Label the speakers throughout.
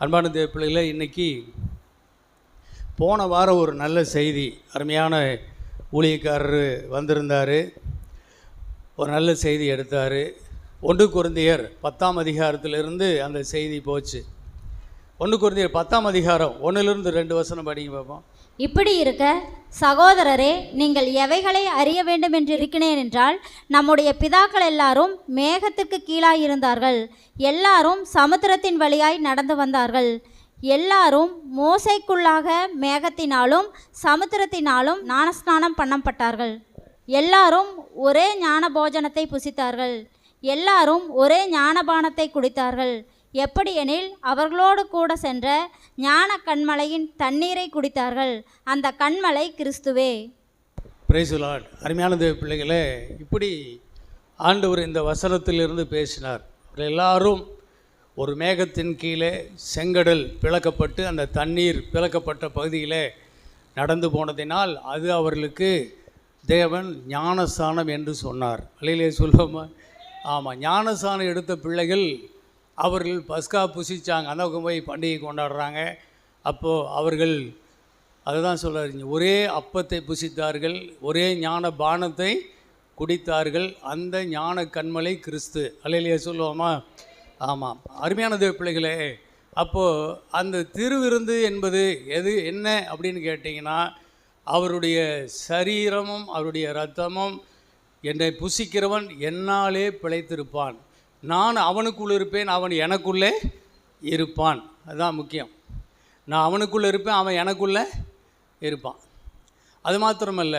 Speaker 1: அன்பான தேவ பிள்ளைகளே, இன்றைக்கி போன வாரம் ஒரு நல்ல செய்தி, அருமையான ஊழியக்காரர் வந்திருந்தார், ஒரு நல்ல செய்தி எடுத்தார். 1 கொரிந்தியர் 10ஆம் அதிகாரத்திலிருந்து அந்த செய்தி போச்சு. 1 கொரிந்தியர் 10ஆம் அதிகாரம் 1லிருந்து 2 வசனம் படிங்க பார்ப்போம்.
Speaker 2: இப்படி இருக்க சகோதரரே, நீங்கள் எவைகளை அறிய வேண்டும் என்று இருக்கிறேன் என்றால், நம்முடைய பிதாக்கள் எல்லாரும் மேகத்துக்கு கீழாயிருந்தார்கள், எல்லாரும் சமுத்திரத்தின் வழியாய் நடந்து வந்தார்கள், எல்லாரும் மோசைக்குள்ளாக மேகத்தினாலும் சமுத்திரத்தினாலும் ஞானஸ்நானம் பண்ணப்பட்டார்கள், எல்லாரும் ஒரே ஞான போஜனத்தை புசித்தார்கள், எல்லாரும் ஒரே ஞானபானத்தை குடித்தார்கள். எப்படியெனில் அவர்களோடு கூட சென்ற ஞான கண்மலையின் தண்ணீரை குடித்தார்கள், அந்த கண்மலை கிறிஸ்துவே.
Speaker 1: Praise the Lord. அருமையான தேவ பிள்ளைகளே, இப்படி ஆண்டவர் இந்த வசனத்திலிருந்து பேசினார். எல்லாரும் ஒரு மேகத்தின் கீழே செங்கடல் பிளக்கப்பட்டு அந்த தண்ணீர் பிளக்கப்பட்ட பகுதியிலே நடந்து போனதினால் அது அவர்களுக்கு தேவன் ஞானஸ்நானம் என்று சொன்னார். அல்லையிலே சொல்லுவோமா? ஆமாம், ஞானஸ்நானம் எடுத்த பிள்ளைகள் அவர்கள் பஸ்கா புசிச்சாங்க, அந்த பக்கம் போய் பண்டிகை கொண்டாடுறாங்க. அப்போது அவர்கள் அதுதான் சொல்கிறாருங்க, ஒரே அப்பத்தை புசித்தார்கள், ஒரே ஞான பானத்தை குடித்தார்கள், அந்த ஞான கண்மலை கிறிஸ்து. அல்லையிலேயே சொல்லுவோமா? ஆமாம். அருமையான தேவ பிள்ளைகளே, அப்போது அந்த திருவிருந்து என்பது என்ன அப்படின்னு கேட்டிங்கன்னா, அவருடைய சரீரமும் அவருடைய இரத்தமும் என்னை புசிக்கிறவன் என்னாலே பிழைத்திருப்பான், நான் அவனுக்குள்ளே இருப்பேன், அவன் எனக்குள்ளே இருப்பான். அதுதான் முக்கியம். நான் அவனுக்குள்ளே இருப்பேன், அவன் எனக்குள்ளே இருப்பான். அது மாத்திரமல்ல,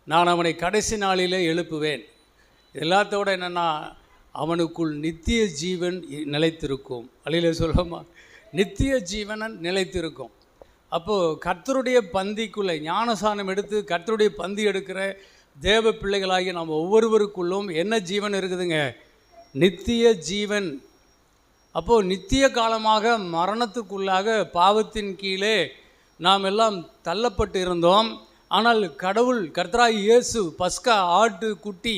Speaker 1: நான் அவனை கடைசி நாளிலே எழுப்புவேன். எல்லாத்தோட என்னென்னா, அவனுக்குள் நித்திய ஜீவன் நிலைத்திருக்கும். அல்லையிலே சொல்லுமா? நித்திய ஜீவன் நிலைத்திருக்கும். அப்போது கர்த்தருடைய பந்திக்குள்ளே ஞானசானம் எடுத்து கர்த்தருடைய பந்தி எடுக்கிற தேவ பிள்ளைகளாகி நம்ம ஒவ்வொருவருக்குள்ளும் என்ன ஜீவன் இருக்குதுங்க? நித்திய ஜீவன். அப்போது நித்திய காலமாக மரணத்துக்குள்ளாக பாவத்தின் கீழே நாம் எல்லாம் தள்ளப்பட்டு இருந்தோம். ஆனால் கடவுள் கர்த்தராகிய இயேசு பஸ்கா ஆட்டு குட்டி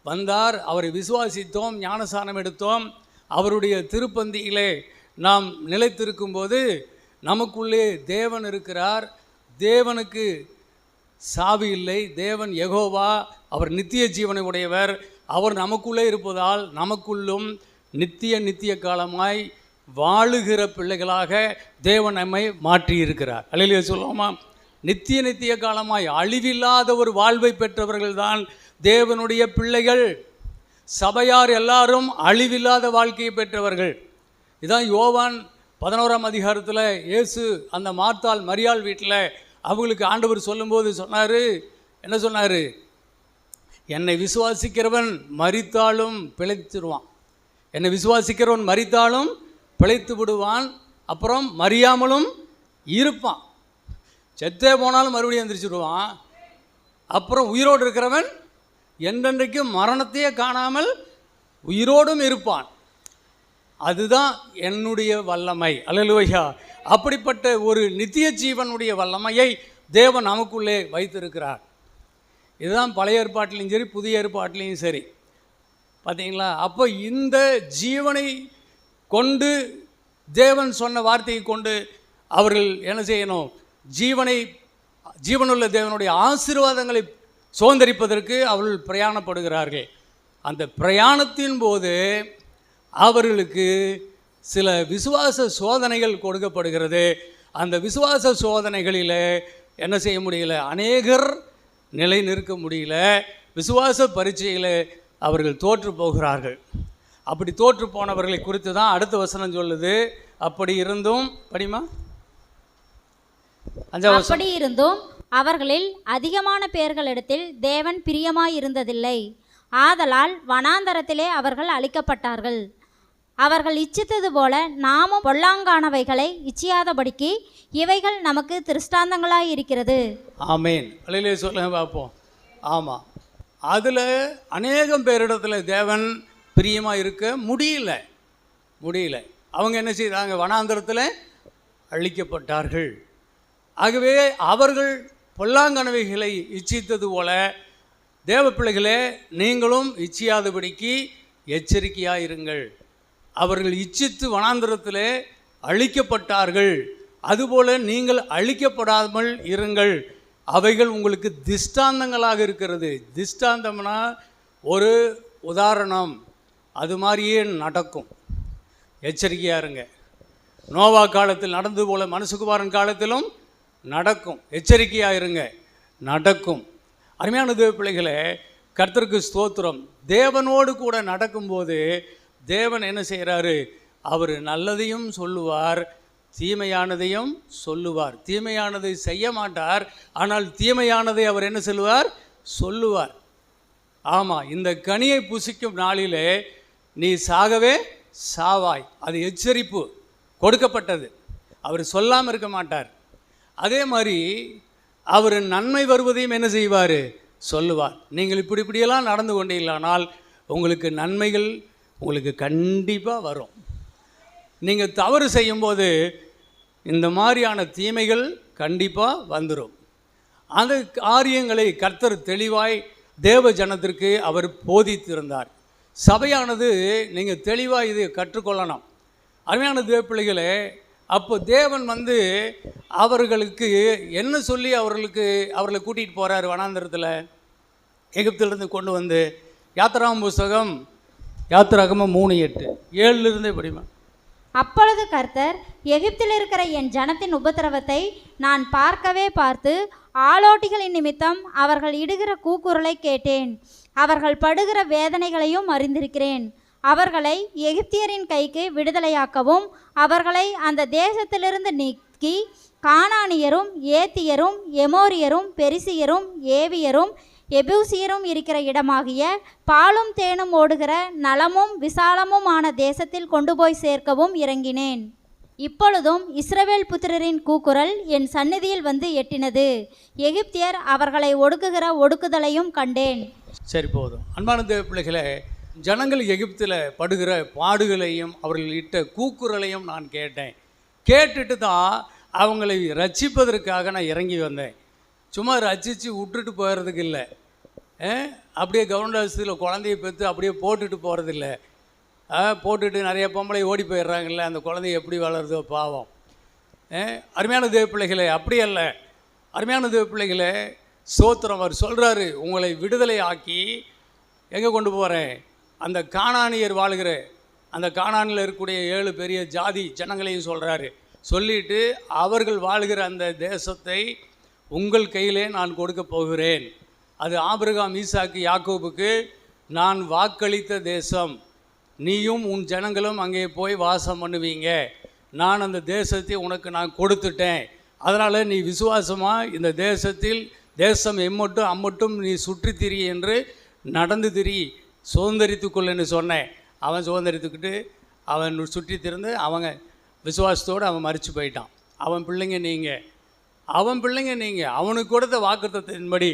Speaker 1: வந்தார், அவரை விசுவாசித்தோம், ஞானசானம் எடுத்தோம், அவருடைய திருப்பந்தியிலே நாம் நிலைத்திருக்கும்போது நமக்குள்ளே தேவன் இருக்கிறார். தேவனுக்கு சாவி இல்லை. தேவன் யெகோவா, அவர் நித்திய ஜீவனை உடையவர். அவர் நமக்குள்ளே இருப்பதால் நமக்குள்ளும் நித்திய காலமாய் வாழுகிற பிள்ளைகளாக தேவன் நம்மை மாற்றியிருக்கிறார். அல்லேலூயா சொல்லுவோமா? நித்திய காலமாய் அழிவில்லாத ஒரு வாழ்வை பெற்றவர்கள்தான் தேவனுடைய பிள்ளைகள். சபையார் எல்லாரும் அழிவில்லாத வாழ்க்கையை பெற்றவர்கள். இதான் யோவான் 11ஆம் அதிகாரத்தில் இயேசு அந்த மார்த்தாள் மரியாள் வீட்டில் அவங்களுக்கு ஆண்டவர் சொல்லும்போது சொன்னார், என்ன சொன்னார்? என்னை விசுவாசிக்கிறவன் மரித்தாலும் பிழைத்துடுவான், என்னை விசுவாசிக்கிறவன் மரித்தாலும் பிழைத்து விடுவான், அப்புறம் மறியாமலும் இருப்பான், செத்தே போனாலும் மறுபடியும் எந்திரிச்சிடுவான், அப்புறம் உயிரோடு இருக்கிறவன் என்றென்றைக்கும் மரணத்தையே காணாமல் உயிரோடும் இருப்பான். அதுதான் என்னுடைய வல்லமை. அல்லேலூயா. அப்படிப்பட்ட ஒரு நித்திய ஜீவனுடைய வல்லமையை தேவன் நமக்குள்ளே வைத்திருக்கிறார். இதுதான் பழைய ஏற்பாட்டிலையும் சரி புதிய ஏற்பாட்டிலையும் சரி. பார்த்தீங்களா? அப்போ இந்த ஜீவனை கொண்டு, தேவன் சொன்ன வார்த்தையை கொண்டு அவர்கள் என்ன செய்யணும்? ஜீவனுள்ள தேவனுடைய ஆசீர்வாதங்களை சுதந்தரிப்பதற்கு அவர்கள் பிரயாணப்படுகிறார்கள். அந்த பிரயாணத்தின் போது அவர்களுக்கு சில விசுவாச சோதனைகள் கொடுக்கப்படுகிறது. அந்த விசுவாச சோதனைகளில் என்ன செய்ய முடியல? அநேகர் நிலை நிற்க முடியல. விசுவாச பரீட்சையில் அவர்கள் தோற்று போகிறார்கள். அப்படி தோற்று போனவர்களை குறித்து தான் அடுத்த வசனம் சொல்லுது. அப்படி இருந்தும் படிமா,
Speaker 2: அப்படி இருந்தும் அவர்களில் அதிகமான பேர்களிடத்தில் தேவன் பிரியமாயிருந்ததில்லை, ஆதலால் வனாந்தரத்திலே அவர்கள் அழிக்கப்பட்டார்கள். அவர்கள் இச்சித்தது போல நாமும் பொல்லாங்கானவைகளை இச்சியாதபடிக்கு இவைகள் நமக்கு திருஷ்டாந்தங்களாய் இருக்கிறது.
Speaker 1: ஆமேன். அல்லேலூயா சொல்ல பார்ப்போம். ஆமாம், அதில் அநேகம் பேரிடத்துல தேவன் பிரியமாக இருக்க முடியல. அவங்க என்ன செய்தாங்க? வனாந்தரத்தில் அழிக்கப்பட்டார்கள். ஆகவே அவர்கள் பொல்லாங்கனவைகளை இச்சித்தது போல தேவ பிள்ளைகளே, நீங்களும் இச்சியாதபடிக்கு எச்சரிக்கையாக இருங்கள். அவர்கள் இச்சித்து வனாந்தரத்திலே அழிக்கப்பட்டார்கள், அதுபோல நீங்கள் அழிக்கப்படாமல் இருங்கள். அவைகள் உங்களுக்கு திஷ்டாந்தங்களாக இருக்கிறது. திஷ்டாந்தம்னா ஒரு உதாரணம், அது மாதிரியே நடக்கும். எச்சரிக்கையாக இருங்க. நோவா காலத்தில் நடந்தது போல மனுஷகுமாரன் காலத்திலும் நடக்கும். எச்சரிக்கையாக இருங்க, நடக்கும். அருமையான தேவ பிள்ளைகளே, கர்த்தருக்கு ஸ்தோத்திரம். தேவனோடு கூட நடக்கும்போது தேவன் என்ன செய்கிறாரு? அவர் நல்லதையும் சொல்லுவார், தீமையானதையும் சொல்லுவார். தீமையானதை செய்ய மாட்டார், ஆனால் தீமையானதை அவர் என்ன சொல்லுவார்? சொல்லுவார். ஆமாம், இந்த கனியை புசிக்கும் நாளிலே நீ சாகவே சாவாய். அது எச்சரிப்பு கொடுக்கப்பட்டது. அவர் சொல்லாமல் இருக்க மாட்டார். அதே மாதிரி அவர் நன்மை வருவதையும் என்ன செய்வார்? சொல்லுவார். நீங்கள் இப்படியெல்லாம் நடந்து கொண்டீங்களானால் உங்களுக்கு நன்மைகள் உங்களுக்கு கண்டிப்பாக வரும். நீங்கள் தவறு செய்யும்போது இந்த மாதிரியான தீமைகள் கண்டிப்பாக வந்துடும். அந்த காரியங்களை கர்த்தர் தெளிவாய் தேவ ஜனத்திற்கு அவர் போதித்திருந்தார். சபையானது நீங்கள் தெளிவாக இது கற்றுக்கொள்ளணும். அருமையான தேவ பிள்ளைகளே, அப்போ தேவன் அவர்களுக்கு என்ன சொல்லி அவர்களை கூட்டிகிட்டு போகிறார்? வனாந்தரத்தில் எகிப்திலிருந்து கொண்டு வந்து யாத்திராகமம் புஸ்தகம் யாத்திராகமம் 3:8 7 படிமா.
Speaker 2: அப்பொழுது கர்த்தர், எகிப்தில் இருக்கிற என் ஜனத்தின் உபத்திரவத்தை நான் பார்த்து ஆளோட்டிகளின் நிமித்தம் அவர்கள் இடுகிற கூக்குரலை கேட்டேன். அவர்கள் படுகிற வேதனைகளையும் அறிந்திருக்கிறேன். அவர்களை எகிப்தியரின் கைக்கு விடுதலையாக்கவும் அவர்களை அந்த தேசத்திலிருந்து நீக்கி கானானியரும் ஏத்தியரும் எமோரியரும் பெரிசியரும் ஏவியரும் எபூசியரும் இருக்கிற இடமாகிய பாலும் தேனும் ஓடுகிற நலமும் விசாலமுமான தேசத்தில் கொண்டு போய் சேர்க்கவும் இறங்கினேன். இப்பொழுதும் இஸ்ரவேல் புத்திரரின் கூக்குரல் என் சந்நிதியில் எட்டினது. எகிப்தியர் அவர்களை ஒடுக்குகிற ஒடுக்குதலையும் கண்டேன்.
Speaker 1: சரி, போதும். அன்பான தேவ பிள்ளைகளே, ஜனங்கள் எகிப்தில் படுகிற பாடுகளையும் அவர்கள் இட்ட கூக்குரலையும் நான் கேட்டேன். கேட்டுட்டு தான் அவங்களை ரட்சிப்பதற்காக நான் இறங்கி வந்தேன். சும்மா ரட்சித்து விட்டுட்டு போகிறதுக்கு இல்லை. அப்படியே கவர்மெண்ட் ஆஸ்பத்திரியில் குழந்தைய பெற்று அப்படியே போட்டுட்டு போகிறதில்ல. போட்டுட்டு நிறைய பொம்பளை ஓடி போயிடுறாங்கல்ல, அந்த குழந்தைய எப்படி வளருதோ பாவம். அருமையான தேவ பிள்ளைகளே, அப்படி அல்ல. அருமையான தேவ பிள்ளைகளே, ஸ்தோத்திரம். அவர் சொல்கிறாரு, உங்களை விடுதலை ஆக்கி எங்கே கொண்டு போகிறேன்? அந்த கானானியர் வாழ்கிற அந்த கானானில் இருக்கக்கூடிய 7 பெரிய ஜாதி ஜனங்களையும் சொல்கிறாரு. சொல்லிட்டு அவர்கள் வாழ்கிற அந்த தேசத்தை உங்கள் கையிலே நான் கொடுக்க போகிறேன். அது ஆபிரகாம், ஈசாக்கு, யாக்கோபுக்கு நான் வாக்களித்த தேசம். நீயும் உன் ஜனங்களும் அங்கே போய் வாசம் பண்ணுவீங்க. நான் அந்த தேசத்தை உனக்கு நான் கொடுத்துட்டேன். அதனால் நீ விசுவாசமாக இந்த தேசம் எம்மட்டும் அம்மட்டும் நீ சுற்றி திரி என்று நடந்து திரி, சுதந்திரித்துக்கொள்ளுன்னு சொன்னேன். அவன் சுதந்திரித்துக்கிட்டு அவன் சுற்றி திறந்து அவங்க விசுவாசத்தோடு அவன் மரித்து போயிட்டான். அவன் பிள்ளைங்க நீங்கள் அவனுக்கு கொடுத்த வாக்குத்தத்தின்படி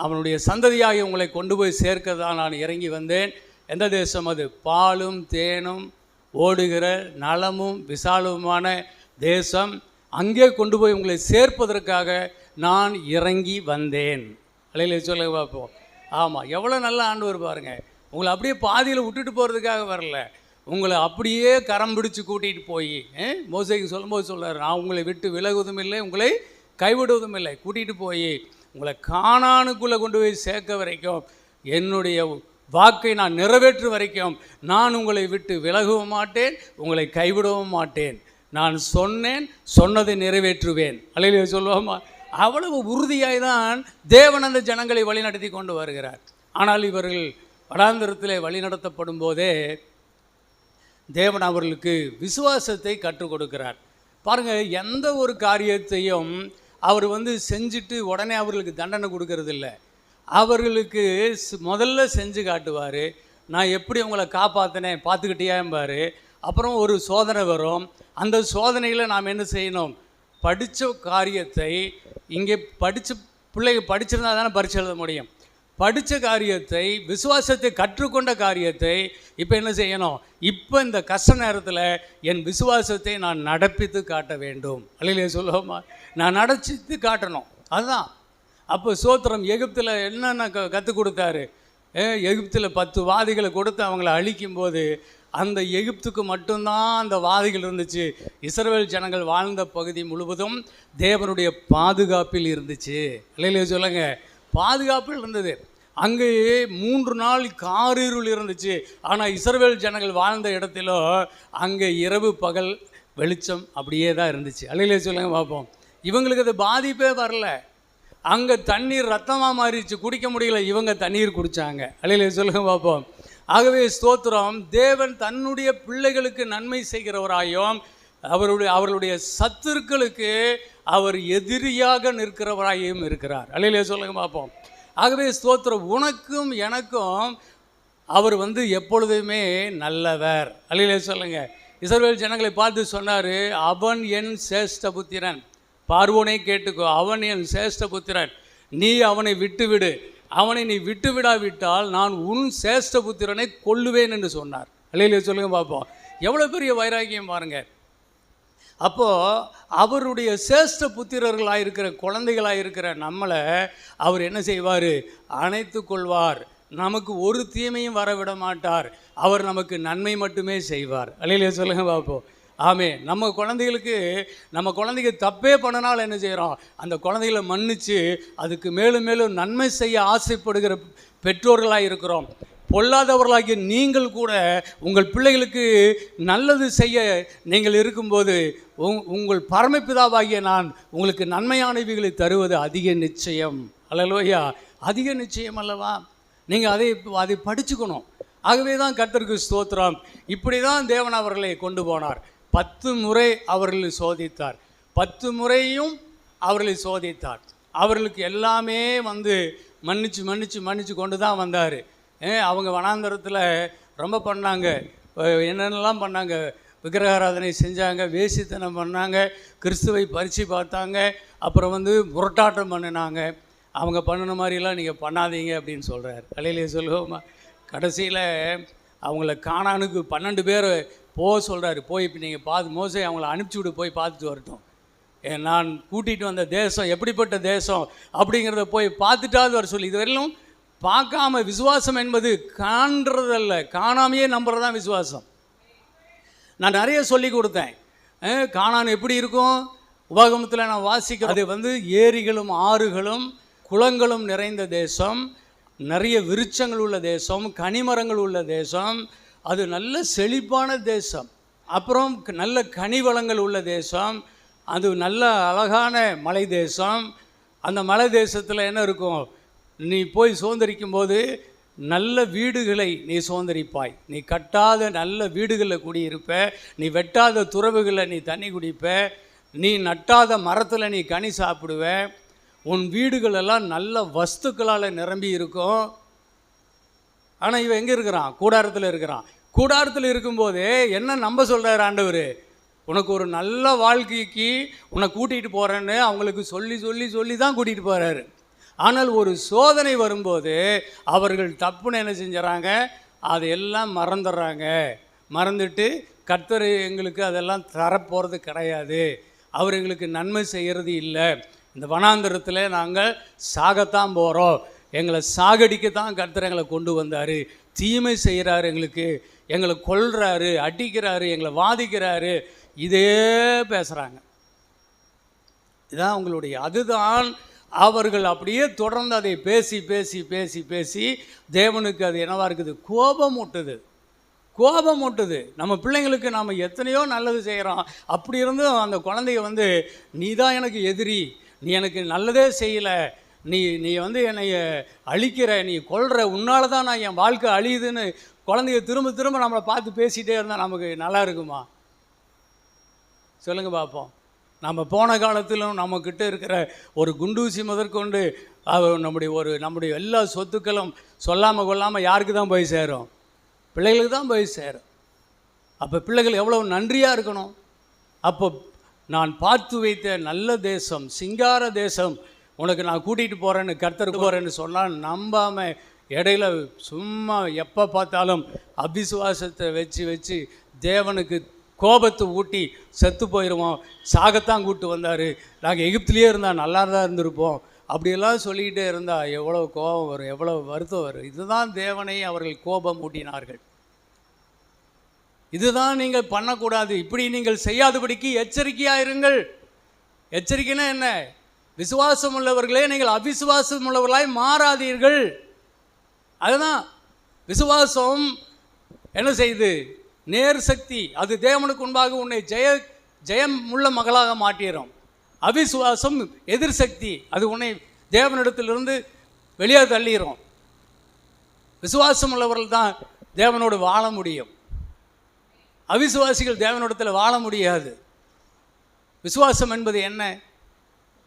Speaker 1: அவனுடைய சந்ததியாகி உங்களை கொண்டு போய் சேர்க்க தான் நான் இறங்கி வந்தேன். எந்த தேசம் அது? பாலும் தேனும் ஓடுகிற நலமும் விசாலமுமான தேசம். அங்கே கொண்டு போய் உங்களை சேர்ப்பதற்காக நான் இறங்கி வந்தேன். அலையில சொல்ல பார்ப்போம். ஆமாம், எவ்வளோ நல்ல ஆண்டவர் பாருங்க. உங்களை அப்படியே பாதியில் விட்டுட்டு போகிறதுக்காக வரல, உங்களை அப்படியே கரம் பிடிச்சி கூட்டிகிட்டு போய் மோசேக்கு சொல்லும்போது சொல்கிறார், நான் உங்களை விட்டு விலகுவதும் இல்லை, உங்களை கைவிடுவதும் இல்லை. கூட்டிகிட்டு போய் உங்களை கானானுக்குள்ளே கொண்டு போய் சேர்க்க வரைக்கும், என்னுடைய வாக்கை நான் நிறைவேற்று வரைக்கும் நான் உங்களை விட்டு விலகவும் மாட்டேன், உங்களை கைவிடவும் மாட்டேன். நான் சொன்னதை நிறைவேற்றுவேன். அல்லேலூயா சொல்லுவோமா? அவ்வளவு உறுதியாய் தான் தேவன் அந்த ஜனங்களை வழிநடத்தி கொண்டு வருகிறார். ஆனால் இவர்கள் வனாந்தரத்திலே வழிநடத்தப்படும் போதே தேவன் அவர்களுக்கு விசுவாசத்தை கற்றுக் கொடுக்கிறார். பாருங்கள், எந்த ஒரு காரியத்தையும் அவர் செஞ்சுட்டு உடனே அவர்களுக்கு தண்டனை கொடுக்கறதில்ல. அவர்களுக்கு முதல்ல செஞ்சு காட்டுவார். நான் எப்படி உங்களை காப்பாற்றினேன் பார்த்துக்கிட்டேம்பார். அப்புறம் ஒரு சோதனை வரும். அந்த சோதனையில் நாம் என்ன செய்யணும்? படித்த காரியத்தை, இங்கே பிள்ளைங்க படிச்சிருந்தா தானே பரீட்சை எழுத முடியும். படித்த காரியத்தை, விசுவாசத்தை கற்றுக்கொண்ட காரியத்தை இப்போ என்ன செய்யணும்? இப்போ இந்த கஷ்ட நேரத்தில் என் விசுவாசத்தை நான் நடப்பித்து காட்ட வேண்டும். அல்லையிலே சொல்லுவோமா? நான் நடச்சித்து காட்டணும். அதுதான். அப்போ சோத்திரம். எகிப்தில் என்னென்ன கற்றுக் கொடுத்தாரு? எகிப்தில் 10 வாதிகளை கொடுத்து அவங்கள அழிக்கும்போது அந்த எகிப்துக்கு மட்டும்தான் அந்த வாதைகள் இருந்துச்சு. இஸ்ரவேல் ஜனங்கள் வாழ்ந்த பகுதி முழுவதும் தேவனுடைய பாதுகாப்பில் இருந்துச்சு. இல்லையா சொல்லுங்க, பாதுகாப்பில் இருந்தது. அங்கே 3 நாள் காரிருள் இருந்துச்சு. ஆனால் இஸ்ரவேல் ஜனங்கள் வாழ்ந்த இடத்திலோ அங்கே இரவு பகல் வெளிச்சம் அப்படியே தான் இருந்துச்சு. அல்லையிலே சொல்லுங்க பார்ப்போம். இவங்களுக்கு அது பாதிப்பே வரல. அங்கே தண்ணீர் ரத்தமாக மாறிடுச்சு, குடிக்க முடியல. இவங்க தண்ணீர் குடித்தாங்க. அல்லையிலே சொல்லுங்க பார்ப்போம். ஆகவே ஸ்தோத்திரம், தேவன் தன்னுடைய பிள்ளைகளுக்கு நன்மை செய்கிறவராயும் அவர்களுடைய சத்துருக்களுக்கு அவர் எதிரியாக நிற்கிறவராயும் இருக்கிறார். அல்லையிலே சொல்லுங்க பார்ப்போம். ஆகவே ஸ்தோத்திரம், உனக்கும் எனக்கும் அவர் எப்பொழுதுமே நல்லவர். அல்லையிலே சொல்லுங்க. இஸ்ரவேல் ஜனங்களை பார்த்து சொன்னார், அவன் என் சேஷ்ட புத்திரன். பார்வோனே கேட்டுக்கோ, அவன் என் சேஷ்ட புத்திரன், நீ அவனை விட்டுவிடு. அவனை நீ விட்டு விடாவிட்டால் நான் உன் சேஷ்ட புத்திரனை கொல்லுவேன் என்று சொன்னார். அல்லையிலே சொல்லுங்க பார்ப்போம். எவ்வளோ பெரிய வைராக்கியம் பாருங்கள். அப்போது அவருடைய சேஷ்ட புத்திரர்களாக இருக்கிற குழந்தைகளாக இருக்கிற நம்மளை அவர் என்ன செய்வார்? அணைத்து கொள்வார். நமக்கு ஒரு தீமையும் வரவிட மாட்டார். அவர் நமக்கு நன்மை மட்டுமே செய்வார். அல்லையிலே சொல்லுங்க பார்ப்போம். ஆமே. நம்ம குழந்தைங்க தப்பே பண்ணினாலும் என்ன செய்கிறோம்? அந்த குழந்தைகளை மன்னித்து அதுக்கு மேலும் மேலும் நன்மை செய்ய ஆசைப்படுகிற பெற்றோர்களாக இருக்கிறோம். பொல்லாதவர்களாகிய நீங்கள் கூட உங்கள் பிள்ளைகளுக்கு நல்லது செய்ய நீங்கள் இருக்கும்போது உங்கள் பரமபிதாவாகிய நான் உங்களுக்கு நன்மையானவைகளை தருவது அதிக நிச்சயம். அல்லேலூயா, அதிக நிச்சயம் அல்லவா? நீங்கள் அதை படிச்சுக்கணும். ஆகவே தான் கர்த்தருக்கு ஸ்தோத்திரம். இப்படி தான் தேவன் அவர்களை கொண்டு போனார். 10 முறை அவர்களை சோதித்தார். 10 முறையும் அவர்களை சோதித்தார். அவர்களுக்கு எல்லாமே மன்னிச்சு கொண்டு தான் வந்தார். அவங்க வனாந்தரத்தில் ரொம்ப பண்ணாங்க, என்னென்னலாம் பண்ணாங்க. விக்கிரகாராதனை செஞ்சாங்க, வேசித்தனம் பண்ணாங்க, கிறிஸ்துவை பரிச்சு பார்த்தாங்க, அப்புறம் முரட்டாட்டம் பண்ணினாங்க. அவங்க பண்ணின மாதிரிலாம் நீங்கள் பண்ணாதீங்க அப்படின்னு சொல்கிறார். அல்லையிலே சொல்லுவோமா? கடைசியில் அவங்கள கானானுக்கு 12 பேர் போக சொல்கிறாரு. போய் இப்போ நீங்கள் மோசே அவங்கள அனுப்பிச்சி விட்டு போய் பார்த்துட்டு வரட்டும். நான் கூட்டிகிட்டு வந்த தேசம் எப்படிப்பட்ட தேசம் அப்படிங்கிறத போய் பார்த்துட்டாது வர சொல்லி. இதுவரையிலும் பார்க்காம விசுவாசம் என்பது காண்றதல்ல, காணாமையே நம்புறதான் விசுவாசம். நான் நிறைய சொல்லி கொடுத்தேன். கானான் எப்படி இருக்கும்? உபாகமத்தில் நான் வாசிக்கிறேன். அது ஏரிகளும் ஆறுகளும் குளங்களும் நிறைந்த தேசம், நிறைய விருட்சங்கள் உள்ள தேசம், கனிமரங்கள் உள்ள தேசம், அது நல்ல செழிப்பான தேசம். அப்புறம் நல்ல கனிவளங்கள் உள்ள தேசம், அது நல்ல அழகான மலை தேசம். அந்த மலை தேசத்தில் என்ன இருக்கும்? நீ போய் சுதந்திரிக்கும் போது நல்ல வீடுகளை நீ சுதந்திரிப்பாய். நீ கட்டாத நல்ல வீடுகளில் குடியிருப்ப, நீ வெட்டாத துறவுகளில் நீ தண்ணி குடிப்ப, நீ நட்டாத மரத்தில் நீ கனி சாப்பிடுவ, உன் வீடுகளெல்லாம் நல்ல வஸ்துக்களால் நிரம்பி இருக்கும். ஆனால் இவன் எங்கே இருக்கிறான்? கூடாரத்தில் இருக்கிறான். கூடாரத்தில் இருக்கும்போதே என்ன நம்ப சொல்கிறார் ஆண்டவர்? உனக்கு ஒரு நல்ல வாழ்க்கைக்கு உன்னை கூட்டிகிட்டு போகிறேன்னு அவங்களுக்கு சொல்லி தான் கூட்டிகிட்டு போகிறாரு. ஆனால் ஒரு சோதனை வரும்போது அவர்கள் தப்புன்னு என்ன செஞ்சுறாங்க? அதையெல்லாம் மறந்துடுறாங்க. மறந்துட்டு கர்த்தர் எங்களுக்கு அதெல்லாம் தரப்போகிறது கிடையாது, அவர் எங்களுக்கு நன்மை செய்கிறது இல்லை, இந்த வனாந்தரத்தில் நாங்கள் சாகத்தான் போகிறோம், எங்களை சாகடிக்கத்தான் கர்த்தர் எங்களை கொண்டு வந்தார், தீமை செய்கிறாரு, எங்களை கொல்றாரு, அடிக்கிறாரு, எங்களை வாதிக்கிறாரு, இதே பேசுகிறாங்க. இதுதான் அவங்களுடைய. அதுதான் அவர்கள் அப்படியே தொடர்ந்து அதை பேசி பேசி பேசி பேசி தேவனுக்கு அது என்னவா இருக்குது? கோபம் ஊட்டுது. நம்ம பிள்ளைங்களுக்கு நாம் எத்தனையோ நல்லது செய்கிறோம். அப்படி இருந்தும் அந்த குழந்தைய நீ தான் எனக்கு எதிரி, நீ எனக்கு நல்லதே செய்யலை, நீ என்னை அழிக்கிற, நீ கொல்ற, உன்னால தான் நான் என் வாழ்க்கை அழியுதுன்னு குழந்தைய திரும்ப திரும்ப நம்மளை பார்த்து பேசிகிட்டே இருந்தால் நமக்கு நல்லா இருக்குமா? சொல்லுங்கள் பார்ப்போம். நம்ம போன காலத்திலும் நம்மக்கிட்ட இருக்கிற ஒரு குண்டூசி முதற்கொண்டு நம்முடைய எல்லா சொத்துக்களும் சொல்லாமல் கொள்ளாமல் யாருக்கு தான் போய் சேரும்? பிள்ளைகளுக்கு தான் போய் சேரும். அப்போ பிள்ளைகள் எவ்வளோ நன்றியாக இருக்கணும். அப்போ நான் பார்த்து வைத்த நல்ல தேசம், சிங்கார தேசம், உனக்கு நான் கூட்டிகிட்டு போகிறேன்னு கர்த்தருக்கு போகிறேன்னு சொன்னால் நம்பாமல் இடையில சும்மா எப்போ பார்த்தாலும் அபிசுவாசத்தை வச்சு தேவனுக்கு கோபத்தை ஊட்டி செத்து போயிடுவோம், சாகத்தான் கூப்பிட்டு வந்தார், நாங்கள் எகிப்திலேயே இருந்தால் நல்லா தான் இருந்திருப்போம், அப்படியெல்லாம் சொல்லிக்கிட்டே இருந்தால் எவ்வளோ கோபம் வரும், எவ்வளோ வருத்தம் வரும். இதுதான் தேவனை அவர்கள் கோபம் ஊட்டினார்கள். இதுதான் நீங்கள் பண்ணக்கூடாது, இப்படி நீங்கள் செய்யாதபடிக்கு எச்சரிக்கையாக இருங்கள். எச்சரிக்கைனா என்ன? விசுவாசம் உள்ளவர்களே நீங்கள் அவிசுவாசம் உள்ளவர்களாய் மாறாதீர்கள். அதுதான் விசுவாசம் என்ன செய்யுது? நேர் சக்தி. அது தேவனுக்கு முன்பாக உன்னை ஜெயம் உள்ள மகளாக மாற்றிடும். அவிசுவாசம் எதிர் சக்தி. அது உன்னை தேவனிடத்திலிருந்து வெளியே தள்ளிடும். விசுவாசம் உள்ளவர்கள் தான் தேவனோடு வாழ முடியும். அவிசுவாசிகள் தேவனிடத்தில் வாழ முடியாது. விசுவாசம் என்பது என்ன?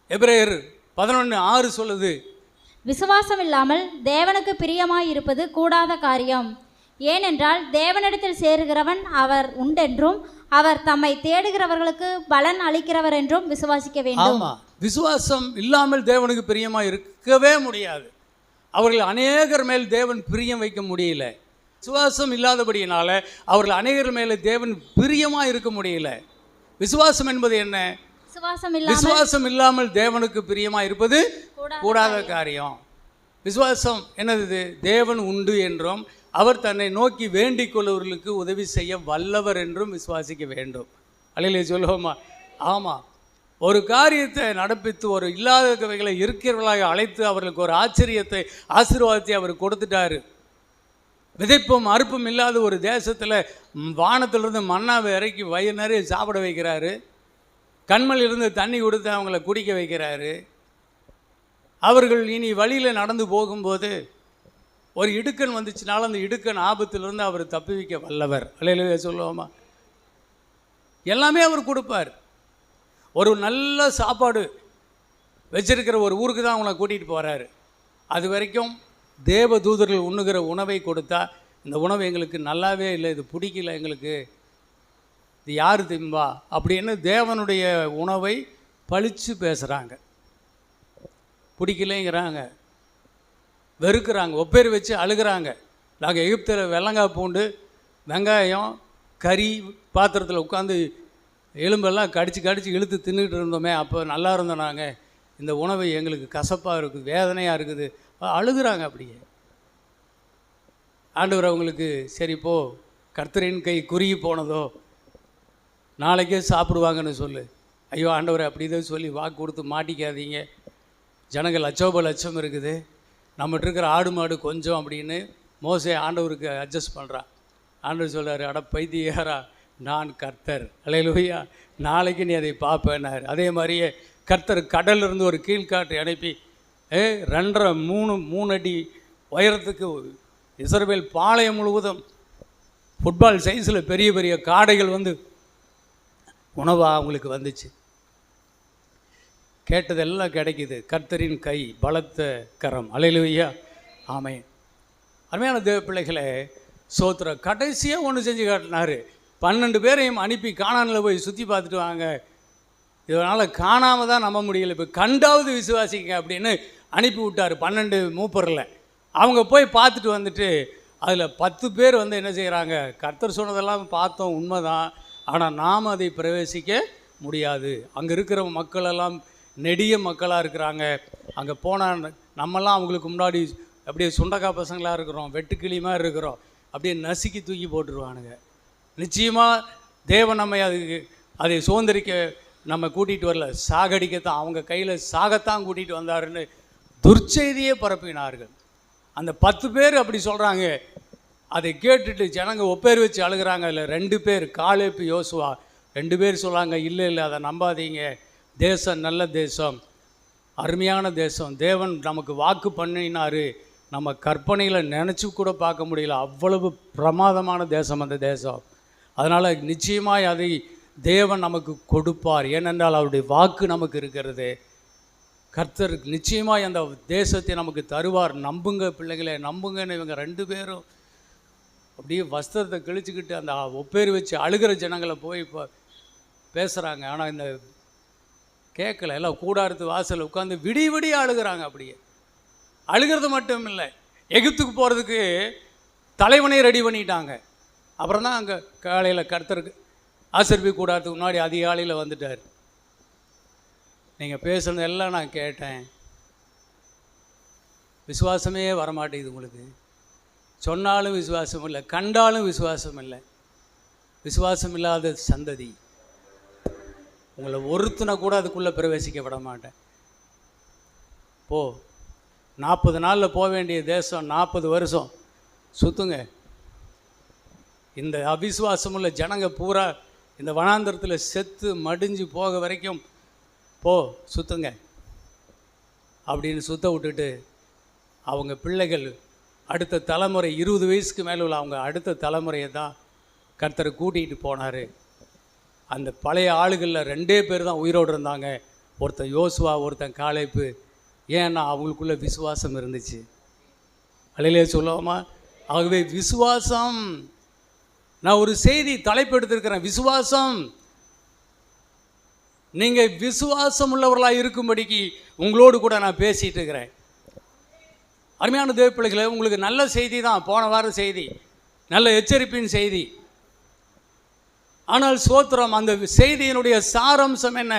Speaker 1: எபிரேயர் 11:6 சொல்லுது,
Speaker 2: விசுவாசம் இல்லாமல் தேவனுக்கு பிரியமாய் இருப்பது கூடாத காரியம். ஏனென்றால் தேவனிடத்தில் சேருகிறவன் அவர் உண்டென்றும் அவர் தம்மை தேடுகிறவர்களுக்கு பலன் அளிக்கிறவர் என்றும் விசுவாசிக்க வேண்டும்.
Speaker 1: ஆமா, விசுவாசம் இல்லாமல் தேவனுக்கு பிரியமாக இருக்கவே முடியாது. அவர்கள் அநேகர் மேல் தேவன் பிரியம் வைக்க முடியல. விசுவாசம் இல்லாதபடியினால அவர்கள் அநேகர் மேலே தேவன் பிரியமாக இருக்க முடியல. விசுவாசம் என்பது என்ன? விசுவாசம் இல்லாமல் தேவனுக்கு பிரியமாக இருப்பது கூடாத காரியம். விசுவாசம் என்னது? தேவன் உண்டு என்றும் அவர் தன்னை நோக்கி வேண்டிக் கொள்வர்களுக்கு உதவி செய்ய வல்லவர் என்றும் விசுவாசிக்க வேண்டும். அல்லேலூயா சொல்லுவோமா? ஆமாம், ஒரு காரியத்தை நடப்பித்து ஒரு இல்லாதவைகளை இருக்கிறவர்களாக அழைத்து அவர்களுக்கு ஒரு ஆசீர்வாதத்தை அவர் கொடுத்துட்டாரு. விதைப்பும் அறுப்பும் இல்லாத ஒரு தேசத்தில் வானத்திலிருந்து மன்னாவை இறக்கி வயிறு நிறைய சாப்பிட வைக்கிறாரு. கண்மல் இருந்து தண்ணி கொடுத்து அவங்கள குடிக்க வைக்கிறாரு. அவர்கள் இனி வழியில் நடந்து போகும்போது ஒரு இடுக்கன் வந்துச்சுனாலும் அந்த இடுக்கன் ஆபத்திலிருந்து அவர் தப்பி வைக்க வல்லவர். அல்லேலூயா சொல்லுவோமா? எல்லாமே அவர் கொடுப்பார். ஒரு நல்ல சாப்பாடு வச்சிருக்கிற ஒரு ஊருக்கு தான் அவங்கள கூட்டிகிட்டு போகிறாரு. அது வரைக்கும் தேவ தூதர்கள் உண்ணுகிற உணவை கொடுத்தா, இந்த உணவு எங்களுக்கு நல்லாவே இல்லை, இது பிடிக்கல எங்களுக்கு, இது யார் திம்பா அப்படின்னு தேவனுடைய உணவை பழித்து பேசுகிறாங்க, பிடிக்கலைங்கிறாங்க, வெறுக்கிறாங்க, ஒப்பேர் வச்சு அழுகிறாங்க. நாங்கள் எகிப்தில் வெள்ளங்காய் பூண்டு வெங்காயம் கறி பாத்திரத்தில் உட்காந்து எலும்பெல்லாம் கடித்து இழுத்து தின்னுக்கிட்டு இருந்தோமே, அப்போ நல்லா இருந்தோம் நாங்கள், இந்த உணவு எங்களுக்கு கசப்பாக இருக்குது, வேதனையாக இருக்குது, அழுகிறாங்க. அப்படியே ஆண்டவர் அவங்களுக்கு சரி போ, கர்த்தரின் கை குறுகி போனதோ, நாளைக்கே சாப்பிடுவாங்கன்னு சொல்லு. ஐயோ ஆண்டவரை அப்படி தான் சொல்லி வாக்கு கொடுத்து மாட்டிக்காதீங்க, ஜனங்கள் லட்சம் இருக்குது, நம்மகிட்ட இருக்கிற ஆடு மாடு கொஞ்சம் அப்படின்னு மோசே ஆண்டவருக்கு அட்ஜஸ்ட் பண்ணுறான். ஆண்டவர் சொல்கிறார், அட பைத்தியாரா, நான் கர்த்தர். அல்லேலூயா, நாளைக்கு நீ அதை பார்ப்பேன்னார். அதே மாதிரியே கர்த்தர் கடலிருந்து ஒரு கீழ்காற்றை அனுப்பி 2.5-3 அடி உயரத்துக்கு இஸ்ரவேல் பாளையம் முழுவதும் ஃபுட்பால் சைஸில் பெரிய பெரிய காடைகள் வந்து உணவாக அவங்களுக்கு வந்துச்சு. கேட்டதெல்லாம் கிடைக்குது. கர்த்தரின் கை பலத்த கரம். அல்லேலூயா, ஆமென். அருமையான தேவ பிள்ளைகளே, சோத்திர கடைசியாக ஒன்று செஞ்சு காட்டினார். 12 பேரையும் அனுப்பி கானானில் போய் சுற்றி பார்த்துட்டு வாங்க, இதனால் காணாமல் தான் நம்ப முடியல, இப்போ கண்டாவது விசுவாசிங்க அப்படின்னு அனுப்பி விட்டார். 12 மூப்பரில் அவங்க போய் பார்த்துட்டு வந்துட்டு அதில் 10 பேர் வந்து என்ன செய்கிறாங்க, கர்த்தர் சொன்னதெல்லாம் பார்த்தோம், உண்மைதான், ஆனால் நாம் அதை பிரவேசிக்க முடியாது, அங்கே இருக்கிற மக்களெல்லாம் நெடிய மக்களாக இருக்கிறாங்க, அங்கே போனால் நம்மெல்லாம் அவங்களுக்கு முன்னாடி அப்படியே சுண்டக்காய் பசங்களாக இருக்கிறோம், வெட்டுக்கிளியமாக இருக்கிறோம், அப்படியே நசுக்கி தூக்கி போட்டுருவானுங்க. நிச்சயமாக தேவன் நம்மை அதை சுதந்திரிக்க நம்ம கூட்டிகிட்டு வரல, சாகடிக்கத்தான், அவங்க கையில் சாகத்தான் கூட்டிகிட்டு வந்தாருன்னு துர்ச்செய்தியே பரப்பினார்கள். அந்த 10 பேர் அப்படி சொல்கிறாங்க. அதை கேட்டுட்டு ஜனங்க ஒப்பேர் வச்சு அழுகிறாங்க. இல்லை 2 பேர், காலேப்பு யோசுவா 2 பேர் சொல்கிறாங்க, இல்லை அதை நம்பாதீங்க, தேசம் நல்ல தேசம், அருமையான தேசம், தேவன் நமக்கு வாக்கு பண்ணினார், நம்ம கற்பனையில் நினச்சி கூட பார்க்க முடியல, அவ்வளவு பிரமாதமான தேசம் அந்த தேசம். அதனால் நிச்சயமாய் அதை தேவன் நமக்கு கொடுப்பார், ஏனென்றால் அவருடைய வாக்கு நமக்கு இருக்கிறது. கர்த்தர் நிச்சயமாய் அந்த தேசத்தை நமக்கு தருவார், நம்புங்க பிள்ளைகளே, நம்புங்கன்னு இவங்க 2 பேரும் அப்படியே வஸ்திரத்தை கிழிச்சிக்கிட்டு அந்த ஒப்பேர் வச்சு அழுகிற ஜனங்களை போய் இப்போ பேசுகிறாங்க. ஆனால் இந்த கேட்கல, எல்லாம் கூடாரத்து வாசலில் உட்காந்து விடிய அழுகிறாங்க. அப்படியே அழுகிறது மட்டும் இல்லை, எகிப்துக்கு போகிறதுக்கு தலைவனை ரெடி பண்ணிட்டாங்க. அப்புறம் தான் அங்கே காலையில் கர்த்தருக்கு ஆசரிப்பு கூடாரத்துக்கு முன்னாடி அதிகாலையில் வந்துட்டார். நீங்கள் பேசுனதெல்லாம் நான் கேட்டேன், விசுவாசமே வரமாட்டேங்குது உங்களுக்கு, சொன்னாலும் விசுவாசம் இல்லை, கண்டாலும் விசுவாசம் இல்லை. விசுவாசம் இல்லாத சந்ததி, உங்களை ஒருத்தனை கூட அதுக்குள்ளே பிரவேசிக்க விட மாட்டேன். 40 நாளில் போக வேண்டிய தேசம் 40 வருஷம் சுற்றுங்க. இந்த அவிசுவாசமுள்ள ஜனங்க பூரா இந்த வனாந்தரத்தில் செத்து மடிஞ்சு போக வரைக்கும் சுற்றுங்க அப்படின்னு சுத்த விட்டுட்டு அவங்க பிள்ளைகள் அடுத்த தலைமுறை 20 வயசுக்கு மேலே உள்ள அவங்க அடுத்த தலைமுறையை தான் கர்த்தர் கூட்டிகிட்டு போனார். அந்த பழைய ஆளுகளில் 2 பேர் தான் உயிரோடு இருந்தாங்க. ஒருத்தன் யோசுவா, ஒருத்தன் காலேப்பு. ஏன்னா அவங்களுக்குள்ள விசுவாசம் இருந்துச்சு. அல்லேலூயா சொல்லுவோமா? ஆகவே விசுவாசம், நான் ஒரு செய்தி தலைப்பு எடுத்திருக்கிறேன், விசுவாசம். நீங்கள் விசுவாசம் உள்ளவர்களாக இருக்கும்படிக்கு உங்களோடு கூட நான் பேசிகிட்டு இருக்கிறேன். அருமையான தேவ பிள்ளைகளே, உங்களுக்கு நல்ல செய்தி தான், போன வார செய்தி, நல்ல எச்சரிப்பின் செய்தி. ஆனால் சோத்திரம், அந்த செய்தியினுடைய சாராம்சம் என்ன?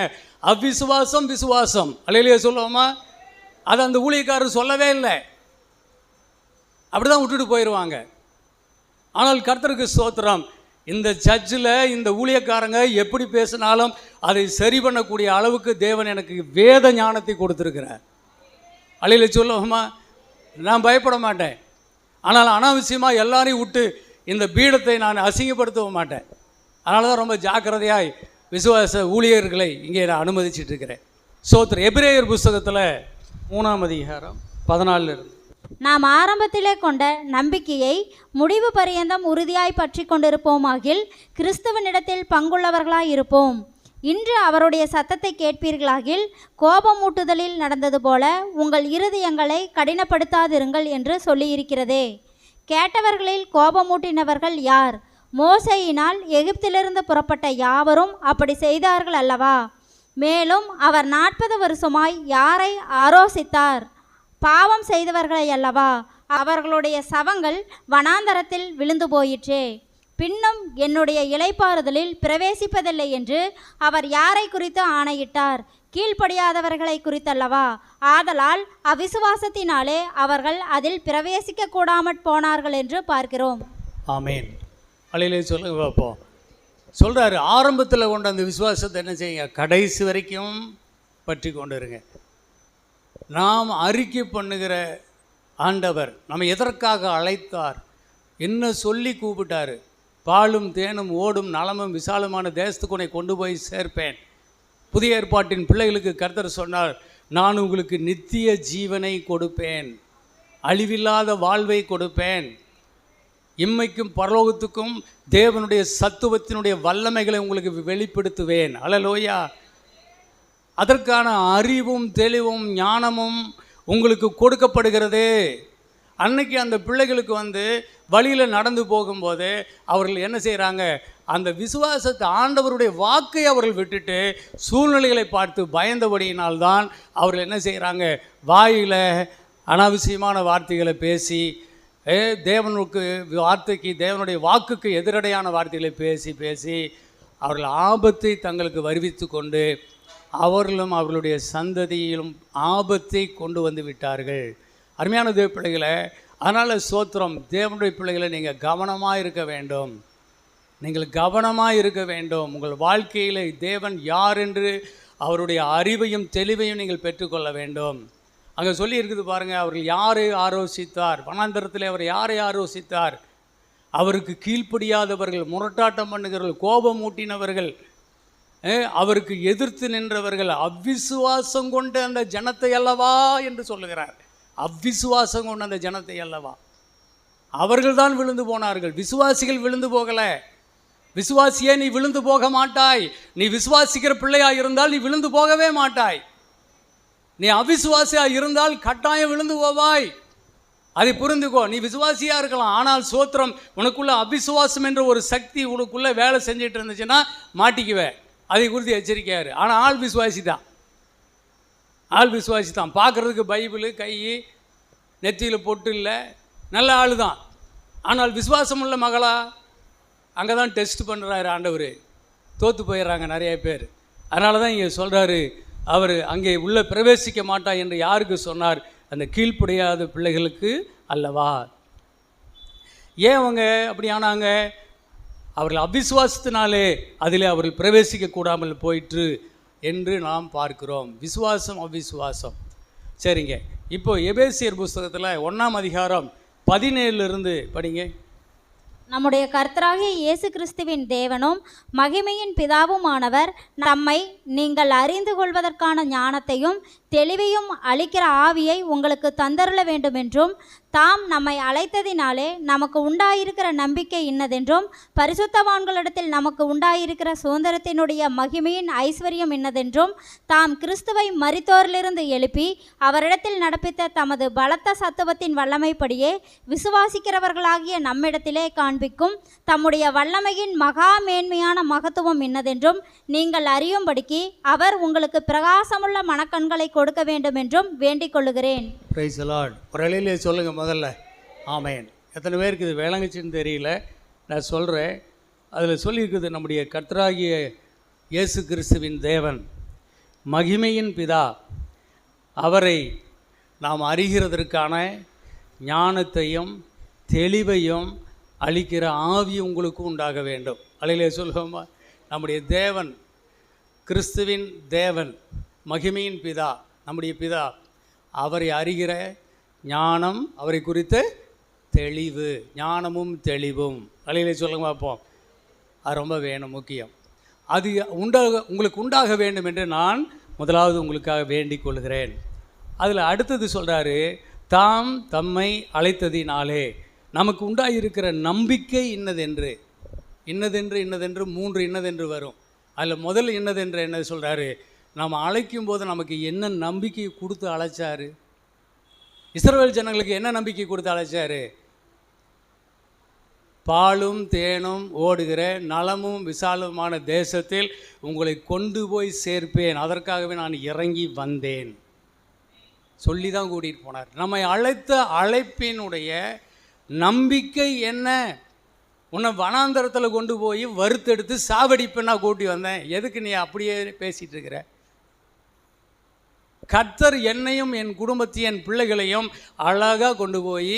Speaker 1: அவ்விசுவாசம் விசுவாசம். அல்லேலூயா சொல்லுவோமா? அது அந்த ஊழியக்காரர் சொல்லவே இல்லை, அப்படி தான் விட்டுட்டு போயிடுவாங்க. ஆனால் கர்த்தருக்கு ஸ்தோத்திரம், இந்த சர்ச்சில் இந்த ஊழியக்காரங்க எப்படி பேசினாலும் அதை சரி பண்ணக்கூடிய அளவுக்கு தேவன் எனக்கு வேத ஞானத்தை கொடுத்துருக்கிறார். அல்லேலூயா சொல்லுவோமா? நான் பயப்பட மாட்டேன். ஆனால் அனாவசியமாக எல்லாரையும் விட்டு இந்த பீடத்தை நான் அசிங்கப்படுத்தவும் மாட்டேன். அதனால தான் ரொம்ப ஜாக்கிரதையாய் விசுவாச ஊழியர்களை இங்கே நான் அனுமதிச்சுட்டு இருக்கிறேன். ஸ்தோத்திரம். எபிரேயர் புஸ்தகத்தில் 3ஆம் அதிகாரம் 14 இருந்து,
Speaker 2: நாம் ஆரம்பத்திலே கொண்ட நம்பிக்கையை முடிவு பரியந்தம் உறுதியாய் பற்றி கொண்டிருப்போமாகில் கிறிஸ்துவனிடத்தில் பங்குள்ளவர்களாய் இருப்போம். இன்று அவருடைய சத்தத்தை கேட்பீர்களாகில் கோபமூட்டுதலில் நடந்தது போல உங்கள் இருதயங்களை கடினப்படுத்தாதிருங்கள் என்று சொல்லியிருக்கிறதே. கேட்டவர்களில் கோபமூட்டினவர்கள் யார்? மோசேயினால் எகிப்திலிருந்து புறப்பட்ட யாவரும் அப்படி செய்தார்கள் அல்லவா? மேலும் அவர் 40 வருஷமாய் யாரை ஆரோசித்தார்? பாவம் செய்தவர்களை அல்லவா? அவர்களுடைய சவங்கள் வனாந்தரத்தில் விழுந்து போயிற்றே. பின்னும் என்னுடைய இளைப்பாறுதலில் பிரவேசிப்பதில்லை என்று அவர் யாரை குறித்து ஆணையிட்டார்? கீழ்ப்படியாதவர்களை குறித்தல்லவா? ஆதலால் அவிசுவாசத்தினாலே அவர்கள் அதில் பிரவேசிக்க கூடாமற் போனார்கள் என்று பார்க்கிறோம்.
Speaker 1: ஆமேன். அல்லேலூயா சொல்லுங்க பார்ப்போம். சொல்கிறாரு, ஆரம்பத்தில் கொண்ட அந்த விசுவாசத்தை என்ன செய்யுங்க? கடைசி வரைக்கும் பற்றி கொண்டு இருங்க. நாம் அறிக்கை பண்ணுகிற ஆண்டவர் நம்ம எதற்காக அழைத்தார், என்ன சொல்லி கூப்பிட்டாரு? பாலும் தேனும் ஓடும் நலமும் விசாலமான தேசத்துக்கு உன்னை கொண்டு போய் சேர்ப்பேன். புதிய ஏற்பாட்டின் பிள்ளைகளுக்கு கர்த்தர் சொன்னார், நான் உங்களுக்கு நித்திய ஜீவனை கொடுப்பேன், அழிவில்லாத வாழ்வை கொடுப்பேன், இம்மைக்கும் பரலோகத்துக்கும் தேவனுடைய சத்துவத்தினுடைய வல்லமைகளை உங்களுக்கு வெளிப்படுத்துவேன். அல்லேலூயா. அதற்கான அறிவும் தெளிவும் ஞானமும் உங்களுக்கு கொடுக்கப்படுகிறது. அன்னைக்கு அந்த பிள்ளைகளுக்கு வழியில் நடந்து போகும்போது அவர்கள் என்ன செய்கிறாங்க? அந்த விசுவாசத்தை, ஆண்டவருடைய வாக்கை அவர்கள் விட்டுட்டு சூழ்நிலைகளை பார்த்து பயந்தபடியினால்தான் அவர்கள் என்ன செய்கிறாங்க? வாயில் அனாவசியமான வார்த்தைகளை பேசி, தேவனுடைய வாக்குக்கு எதிரடையான வார்த்தைகளை பேசி அவர்கள் ஆபத்தை தங்களுக்கு வருவித்து கொண்டு அவர்களும் அவர்களுடைய சந்ததியிலும் ஆபத்தை கொண்டு வந்து விட்டார்கள். அருமையான தேவ பிள்ளைகளை, அதனால் ஸ்தோத்திரம், தேவனுடைய பிள்ளைகளை நீங்கள் கவனமாக இருக்க வேண்டும். நீங்கள் கவனமாக இருக்க வேண்டும். உங்கள் வாழ்க்கையில் தேவன் யார் என்று அவருடைய அறிவையும் தெளிவையும் நீங்கள் பெற்றுக்கொள்ள வேண்டும். அங்கே சொல்லி இருக்குது பாருங்கள், அவர்கள் யாரை ஆலோசித்தார்? வனாந்தரத்தில் அவர் யாரை ஆலோசித்தார்? அவருக்கு கீழ்ப்படியாதவர்கள், முரட்டாட்டம் பண்ணுகிறவர்கள், கோபம் ஊட்டினவர்கள், அவருக்கு எதிர்த்து நின்றவர்கள், அவ்விசுவாசம் கொண்ட அந்த ஜனத்தை அல்லவா என்று சொல்லுகிறார். அவ்விசுவாசம் கொண்ட அந்த ஜனத்தை அல்லவா? அவர்கள் தான் விழுந்து போனார்கள். விசுவாசிகள் விழுந்து போகலை. விசுவாசியே நீ விழுந்து போக மாட்டாய். நீ விசுவாசிக்கிற பிள்ளையாக இருந்தால் நீ விழுந்து போகவே மாட்டாய். நீ அவிசுவாசியாக இருந்தால் கட்டாயம் விழுந்து போவாய். அதை புரிந்துக்கோ. நீ விசுவாசியாக இருக்கலாம், ஆனால் சோத்திரம், உனக்குள்ள அவிசுவாசம் என்ற ஒரு சக்தி உனக்குள்ளே வேலை செஞ்சுட்டு இருந்துச்சுன்னா மாட்டிக்குவே. அதை குறித்து எச்சரிக்கையாரு. ஆனால் ஆள் விசுவாசி தான். பார்க்குறதுக்கு பைபிளு கை நெத்தியில் பொட்டு இல்லை, நல்ல ஆள் தான். ஆனால் விசுவாசம் உள்ள மகளா? அங்கே தான் டெஸ்ட் பண்ணுறாரு ஆண்டவர். தோற்று போயிடுறாங்க நிறைய பேர். அதனால தான் இங்கே சொல்கிறாரு, அவர் அங்கே உள்ளே பிரவேசிக்க மாட்டார் என்று யாருக்கு சொன்னார்? அந்த கீழ்ப்படியாத பிள்ளைகளுக்கு அல்லவா? ஏன் அவங்க அப்படி ஆனாங்க? அவர்கள் அவிசுவாசத்தினாலே அதிலே அவர்கள் பிரவேசிக்க கூடாமல் போயிற்று என்று நாம் பார்க்கிறோம். விசுவாசம் அவிசுவாசம். சரிங்க, இப்போ எபேசியர் புஸ்தகத்தில் 1ஆம் அதிகாரம் 17 படிங்க.
Speaker 2: நம்முடைய கர்த்தராகிய இயேசு கிறிஸ்துவின் தேவனும் மகிமையின் பிதாவுமானவர் நம்மை நீங்கள் அறிந்து கொள்வதற்கான ஞானத்தையும் தெளிவையும் அளிக்கிற ஆவியை உங்களுக்கு தந்தருள வேண்டுமென்றும், தாம் நம்மை அழைத்ததினாலே நமக்கு உண்டாயிருக்கிற நம்பிக்கை இன்னதென்றும், பரிசுத்தவான்களிடத்தில் நமக்கு உண்டாயிருக்கிற சுதந்திரத்தினுடைய மகிமையின் ஐஸ்வர்யம் இன்னதென்றும், தாம் கிறிஸ்துவை மரித்தோரிலிருந்து எழுப்பி அவரிடத்தில் நடப்பித்த தமது பலத்த சத்துவத்தின் வல்லமைப்படியே விசுவாசிக்கிறவர்களாகிய நம்மிடத்திலே காண்பிக்கும் தம்முடைய வல்லமையின் மகா மேன்மையான மகத்துவம் இன்னதென்றும் நீங்கள் அறியும்படிக்கு அவர் உங்களுக்கு பிரகாசமுள்ள மனக்கண்களை கொடுக்க வேண்டும் என்றும் வேண்டிக் கொள்ளுகிறேன்.
Speaker 1: Praise the Lord. ஒரு அலையிலே சொல்லுங்க முதல்ல ஆமென். எத்தனை பேருக்கு இது விளங்குச்சுன்னு தெரியல, நான் சொல்கிறேன். அதில் சொல்லியிருக்குது, நம்முடைய கர்த்தராகிய இயேசு கிறிஸ்துவின் தேவன் மகிமையின் பிதா, அவரை நாம் அறிகிறதற்கான ஞானத்தையும் தெளிவையும் அளிக்கிற ஆவி உங்களுக்கு உண்டாக வேண்டும். அலையிலே சொல்லுவோமா, நம்முடைய தேவன் கிறிஸ்துவின் தேவன் மகிமையின் பிதா, நம்முடைய பிதா, அவரை அறிகிற ஞானம், அவரை குறித்த தெளிவு, ஞானமும் தெளிவும் அலையிலே சொல்லுங்க பார்ப்போம். அது ரொம்ப வேணும், முக்கியம். அது உங்களுக்கு உண்டாக வேண்டும் என்று நான் முதலாவது உங்களுக்காக வேண்டிக் கொள்கிறேன். அதில் அடுத்தது சொல்கிறாரு, தாம் தம்மை அழைத்ததினாலே நமக்கு உண்டாயிருக்கிற நம்பிக்கை இன்னதென்று. இன்னதென்று இன்னதென்று 3 இன்னதென்று வரும். அதில் முதல் இன்னதென்று என்ன சொல்கிறாரு, நாம் அழைக்கும் போது நமக்கு என்ன நம்பிக்கை கொடுத்து அழைச்சாரு? இஸ்ரவேல் ஜனங்களுக்கு என்ன நம்பிக்கை கொடுத்து அழைச்சாரு? பாலும் தேனும் ஓடுகிற நலமும் விசாலமான தேசத்தில் உங்களை கொண்டு போய் சேர்ப்பேன், அதற்காகவே நான் இறங்கி வந்தேன் சொல்லி தான் கூட்டிகிட்டு போனார். நம்மை அழைத்த அழைப்பினுடைய நம்பிக்கை என்ன? உன்னை வனாந்தரத்தில் கொண்டு போய் வறுத்தெடுத்து சாவடிப்பேன்னா கூட்டி வந்தேன். எதுக்கு நீ அப்படியே பேசிகிட்டு இருக்கிற? கர்த்தர் என்னையும் என் குடும்பத்தையும் என் பிள்ளைகளையும் அழகாக கொண்டு போய்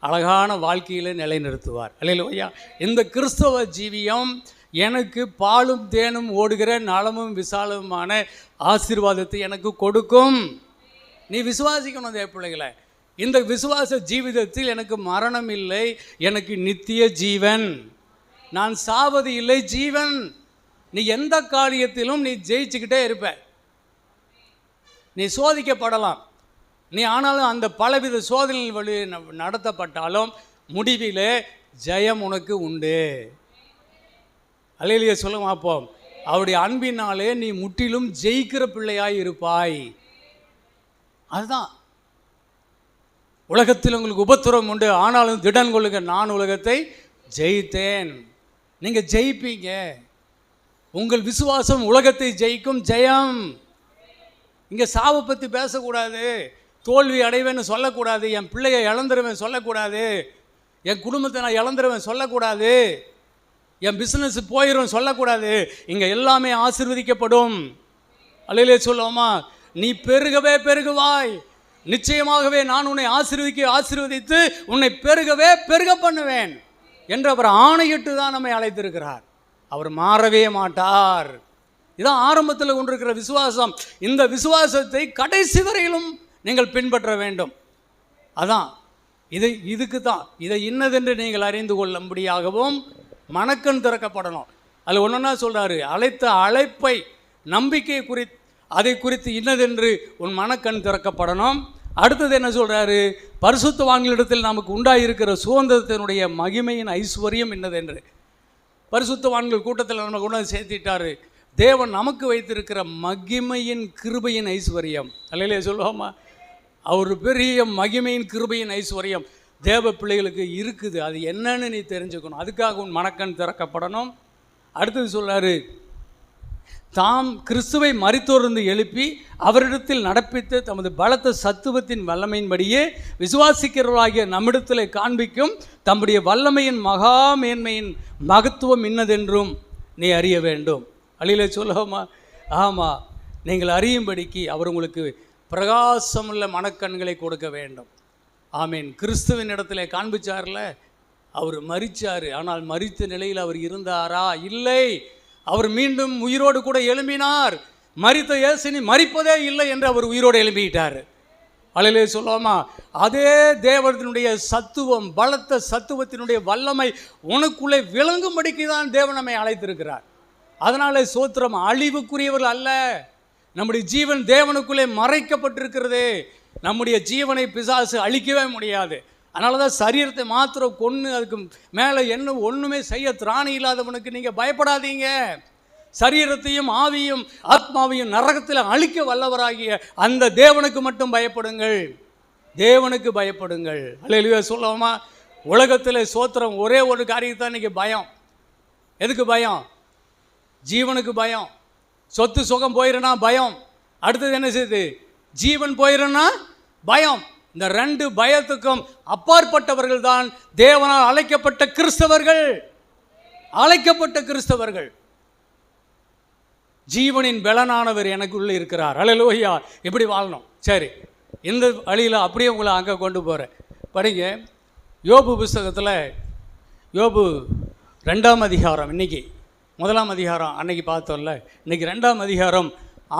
Speaker 1: அழகான வாழ்க்கையில் நிலைநிறுத்துவார். அல்லேலூயா. இந்த கிறிஸ்தவ ஜீவியம் எனக்கு பாலும் தேனும் ஓடுகிற நலமும் விசாலமுமான ஆசீர்வாதத்தை எனக்கு கொடுக்கும். நீ விசுவாசிக்கணும் தேவ பிள்ளைகளை. இந்த விசுவாச ஜீவிதத்தில் எனக்கு மரணம் இல்லை, எனக்கு நித்திய ஜீவன். நான் சாவது இல்லை, ஜீவன். நீ எந்த காரியத்திலும் நீ ஜெயிச்சுக்கிட்டே இருப்ப. நீ சோதிக்கப்படலாம், நீ ஆனாலும் அந்த பலவித சோதனைகள் வழி நடத்தப்பட்டாலும் முடிவிலே ஜெயம் உனக்கு உண்டு. அல்லேலூயா சொல்லுங்க பார்ப்போம். அவருடைய அன்பினாலே நீ முற்றிலும் ஜெயிக்கிற பிள்ளையாய் இருப்பாய். அதுதான், உலகத்தில் உங்களுக்கு உபத்திரவம் உண்டு, ஆனாலும் திடன் கொள்ளுங்க, நான் உலகத்தை ஜெயித்தேன். நீங்கள் ஜெயிப்பீங்க. உங்கள் விசுவாசம் உலகத்தை ஜெயிக்கும். ஜெயம். இங்கே சாவை பற்றி பேசக்கூடாது, தோல்வி அடைவேன்னு சொல்லக்கூடாது, என் பிள்ளையை இழந்துருவேன் சொல்லக்கூடாது, என் குடும்பத்தை நான் இழந்துருவேன் சொல்லக்கூடாது, என் பிஸ்னஸ் போயிடும் சொல்லக்கூடாது. இங்கே எல்லாமே ஆசீர்வதிக்கப்படும். அல்லேலூயா சொல்லுவோமா? நீ பெருகவே பெருகுவாய், நிச்சயமாகவே நான் உன்னை ஆசீர்வதித்து உன்னை பெருகவே பெருக பண்ணுவேன் என்று அவர் ஆணையிட்டு தான் நம்மை அழைத்திருக்கிறார். அவர் மாறவே மாட்டார். இதான் ஆரம்பத்தில் கொண்டிருக்கிற விசுவாசம். இந்த விசுவாசத்தை கடைசி வரையிலும் நீங்கள் பின்பற்ற வேண்டும். அதான் இதுக்கு தான் இதை இன்னதென்று நீங்கள் அறிந்து கொள்ளும்படியாகவும் மனக்கண் திறக்கப்படணும். அதில் ஒன்றா சொல்கிறாரு, அழைத்த அழைப்பை நம்பிக்கை அதை குறித்து இன்னதென்று உன் மனக்கண் திறக்கப்படணும். அடுத்தது என்ன சொல்கிறாரு? பரிசுத்தவான்களிடத்தில் நமக்கு உண்டாயிருக்கிற சுதந்திரத்தினுடைய மகிமையின் ஐஸ்வர்யம் இன்னதென்று. பரிசுத்தவான்கள் கூட்டத்தில் நம்ம கொண்டு வந்து சேர்த்திட்டாரு. தேவன் நமக்கு வைத்திருக்கிற மகிமையின் கிருபையின் ஐஸ்வர்யம். அல்லையிலே சொல்லுவோமா? அவர் பெரிய மகிமையின் கிருபையின் ஐஸ்வர்யம் தேவ பிள்ளைகளுக்கு இருக்குது. அது என்னன்னு நீ தெரிஞ்சுக்கணும். அதுக்காக உன் மனக்கண் திறக்கப்படணும். அடுத்தது சொல்கிறாரு, தாம் கிறிஸ்துவை மரித்தோர்ந்து எழுப்பி அவரிடத்தில் நடப்பித்து தமது பலத்த சத்துவத்தின் வல்லமையின்படியே விசுவாசிக்கிறவர்களாகிய நம்மிடத்தில் காண்பிக்கும் தம்முடைய வல்லமையின் மகா மேன்மையின் மகத்துவம் இன்னதென்றும் நீ அறிய வேண்டும். அழியில சொல்லுவோமா? ஆமாம், நீங்கள் அறியும்படிக்கு அவர் உங்களுக்கு பிரகாசமுள்ள மனக்கண்களை கொடுக்க வேண்டும். ஆமீன். கிறிஸ்துவின் இடத்துல காண்பிச்சார்ல, அவர் மரிச்சார். ஆனால் மரித்த நிலையில் அவர் இருந்தாரா? இல்லை. அவர் மீண்டும் உயிரோடு கூட எழும்பினார். மரித்த இயேசு மரிப்பதே இல்லை என்று அவர் உயிரோடு எழும்பிட்டார். அல்லேலூயா சொல்லாமா? அதே தேவனுடைய சத்துவம், பலத்த சத்துவத்தினுடைய வல்லமை உனக்குள்ளே விளங்கும்படிக்கு தான் தேவன் நம்மை அழைத்திருக்கிறார். அதனால சோத்திரம், அழிவுக்குரியவர்கள் அல்ல. நம்முடைய ஜீவன் தேவனுக்குள்ளே மறைக்கப்பட்டிருக்கிறது. நம்முடைய ஜீவனை பிசாசு அழிக்கவே முடியாது. அதனால தான் சரீரத்தை மாத்திரம் கொன்று அதுக்கு மேலே என்ன ஒன்றுமே செய்ய திராணி இல்லாதவனுக்கு நீங்கள் பயப்படாதீங்க. சரீரத்தையும் ஆவியும் ஆத்மாவையும் நரகத்தில் அழிக்க வல்லவராகிய அந்த தேவனுக்கு மட்டும் பயப்படுங்கள். தேவனுக்கு பயப்படுங்கள். அல்லேலூயா சொல்லுவோமா? உலகத்தில் சோத்திரம் ஒரே ஒரு காரியத்தான் இன்றைக்கி பயம். எதுக்கு பயம்? ஜீவனுக்கு பயம். சொத்து சுகம் போயிடுனா பயம். அடுத்தது என்ன செய்யுது? ஜீவன் போயிடுனா பயம். இந்த ரெண்டு பயத்துக்கும் அப்பாற்பட்டவர்கள் தான் தேவனால் அழைக்கப்பட்ட கிறிஸ்தவர்கள். அழைக்கப்பட்ட கிறிஸ்தவர்கள். ஜீவனின் பலனானவர் எனக்குள்ளே இருக்கிறார். அல்லேலூயா. எப்படி வாழணும்? சரி, இந்த வழியில் அப்படியே உங்களை அங்கே கொண்டு போகிறேன். படிங்க யோபு புஸ்தகத்தில். யோபு 2ஆம் அதிகாரம். இன்றைக்கி 1ஆம் அதிகாரம் அன்னைக்கு பார்த்தோம்ல. இன்றைக்கி 2ஆம் அதிகாரம்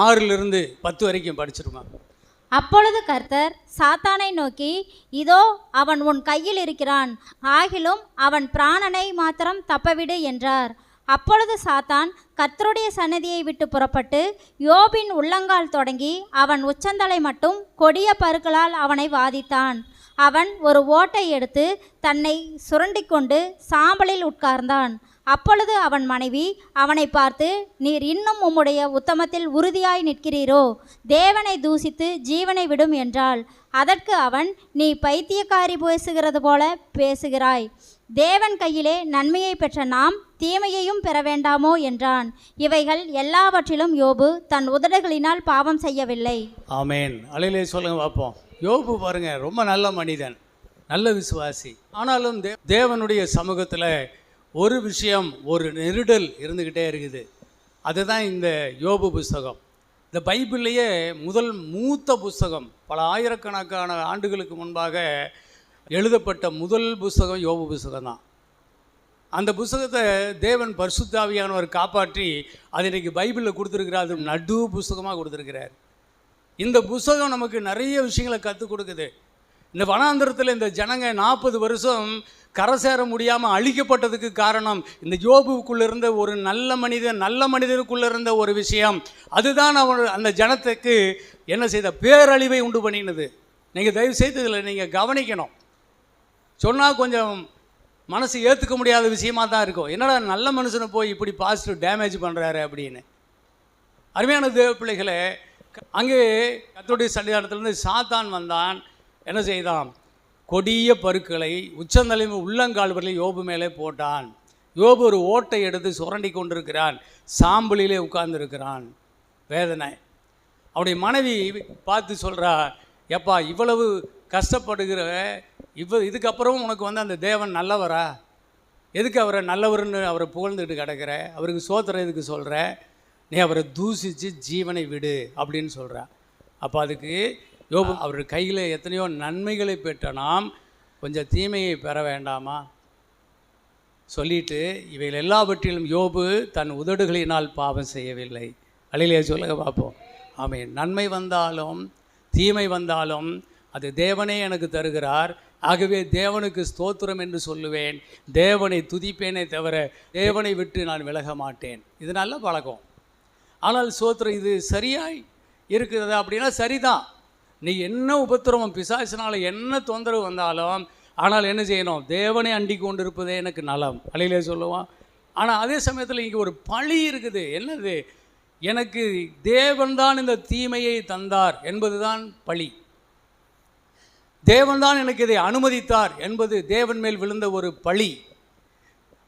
Speaker 1: 6லிருந்து 10 வரைக்கும் படிச்சிருமா?
Speaker 2: அப்பொழுது கர்த்தர் சாத்தானை நோக்கி, இதோ அவன் உன் கையில் இருக்கிறான், ஆகிலும் அவன் பிராணனை மாத்திரம் தப்பவிடு என்றார். அப்பொழுது சாத்தான் கர்த்தருடைய சந்நிதியை விட்டு புறப்பட்டு யோபின் உள்ளங்கால் தொடங்கி அவன் உச்சந்தலை மட்டும் கொடிய பருக்களால் அவனை வாதித்தான். அவன் ஒரு ஓட்டை எடுத்து தன்னை சுரண்டிக்கொண்டு சாம்பலில் உட்கார்ந்தான். அப்பொழுது அவன் மனைவி அவனை பார்த்து, நீர் இன்னும் உம்முடைய உத்தமத்தில் உறுதியாய் நிற்கிறீரோ? தேவனை தூசித்து ஜீவனை விடும் என்றாள். அதற்கு அவன், நீ பைத்தியக்காரி பேசுகிறது போல பேசுகிறாய். தேவன் கையிலே நன்மையை பெற்ற நாம் தீமையையும் பெற வேண்டாமோ என்றான். இவைகள் எல்லாவற்றிலும் யோபு தன் உதடுகளினால் பாவம் செய்யவில்லை.
Speaker 1: ஆமேன். அல்லேலூயா சொல்லுங்க பார்ப்போம். யோபு பாருங்க, ரொம்ப நல்ல மனிதன், நல்ல விசுவாசி. ஆனாலும் தேவனுடைய சமூகத்தில் ஒரு விஷயம், ஒரு நெருடல் இருந்துக்கிட்டே இருக்குது. அதுதான் இந்த யோபு புஸ்தகம். இந்த பைபிள்லேயே முதல் மூத்த புஸ்தகம். பல ஆயிரக்கணக்கான ஆண்டுகளுக்கு முன்பாக எழுதப்பட்ட முதல் புஸ்தகம் யோபு புஸ்தகம் தான். அந்த புஸ்தகத்தை தேவன் பரிசுத்தாவியானவர் காப்பாற்றி அது இன்றைக்கி பைபிளில் கொடுத்துருக்கிறார். அது நடு புஸ்தகமாக கொடுத்துருக்கிறார். இந்த புஸ்தகம் நமக்கு நிறைய விஷயங்களை கற்றுக் கொடுக்குது. இந்த வனாந்திரத்தில் இந்த ஜனங்க 40 வருஷம் கரை சேர முடியாமல் அழிக்கப்பட்டதுக்கு காரணம் இந்த யோபுக்குள்ளே இருந்த ஒரு நல்ல மனிதனுக்குள்ளே இருந்த ஒரு விஷயம். அதுதான் அந்த ஜனத்துக்கு என்ன செய்த பேரழிவை உண்டு பண்ணினது. நீங்கள் தயவு செய்து இதில் நீங்கள் கவனிக்கணும். சொன்னால் கொஞ்சம் மனசு ஏற்றுக்க முடியாத விஷயமாக தான் இருக்கும். என்னடா நல்ல மனுஷனை போய் இப்படி பாசிட்டிவ் டேமேஜ் பண்ணுறாரு அப்படின்னு. அருமையான தேவ பிள்ளைகளே, அங்கே கர்த்தருடைய சன்னிதானத்திலிருந்து சாத்தான் வந்தான். என்ன செய்தான்? கொடிய பருக்களை உச்சந்தலை உள்ளங்கால் வரலையும் யோபு மேலே போட்டான். யோபு ஒரு ஓட்டை எடுத்து சுரண்டி கொண்டிருக்கிறான். சாம்பலிலே உட்கார்ந்துருக்கிறான். வேதனை. அவருடைய மனைவி பார்த்து சொல்கிறா, எப்பா இவ்வளவு கஷ்டப்படுகிற இதுக்கப்புறம் உனக்கு அந்த தேவன் நல்லவரா? எதுக்கு அவரை நல்லவர்னு அவரை புகழ்ந்துட்டு கிடக்கிற? அவருக்கு சோத்திரம் எதுக்கு சொல்கிற? நீ அவரை தூசித்து ஜீவனை விடு அப்படின்னு சொல்கிறா. அப்போ அதுக்கு யோபு, அவர் கையில் எத்தனையோ நன்மைகளை பெற்ற நாம் கொஞ்சம் தீமையை பெற வேண்டாமா சொல்லிட்டு, இவைகள் எல்லாவற்றிலும் யோபு தன் உதடுகளினால் பாவம் செய்யவில்லை. அல்லேலூயா சொல்லுங்க பார்ப்போம். ஆமென். நன்மை வந்தாலும் தீமை வந்தாலும் அது தேவனே எனக்கு தருகிறார். ஆகவே தேவனுக்கு ஸ்தோத்திரம் என்று சொல்லுவேன். தேவனை துதிப்பேனே தவிர தேவனை விட்டு நான் விலக மாட்டேன். இது நல்ல பழக்கம். ஆனால் ஸ்தோத்திரம் இது சரியாய் இருக்கிறதா அப்படின்னா சரிதான். நீ என்ன உபத்திரவம் பிசாசினால் என்ன தொந்தரவு வந்தாலும் ஆனால் என்ன செய்யணும்? தேவனை அண்டி கொண்டு இருப்பதே எனக்கு நலம். அல்லேலூயா சொல்லுவான். ஆனால் அதே சமயத்தில் இங்கே ஒரு பழி இருக்குது. என்னது? எனக்கு தேவன்தான் இந்த தீமையை தந்தார் என்பதுதான் பழி. தேவன்தான் எனக்கு இதை அனுமதித்தார் என்பது தேவன் மேல் விழுந்த ஒரு பழி.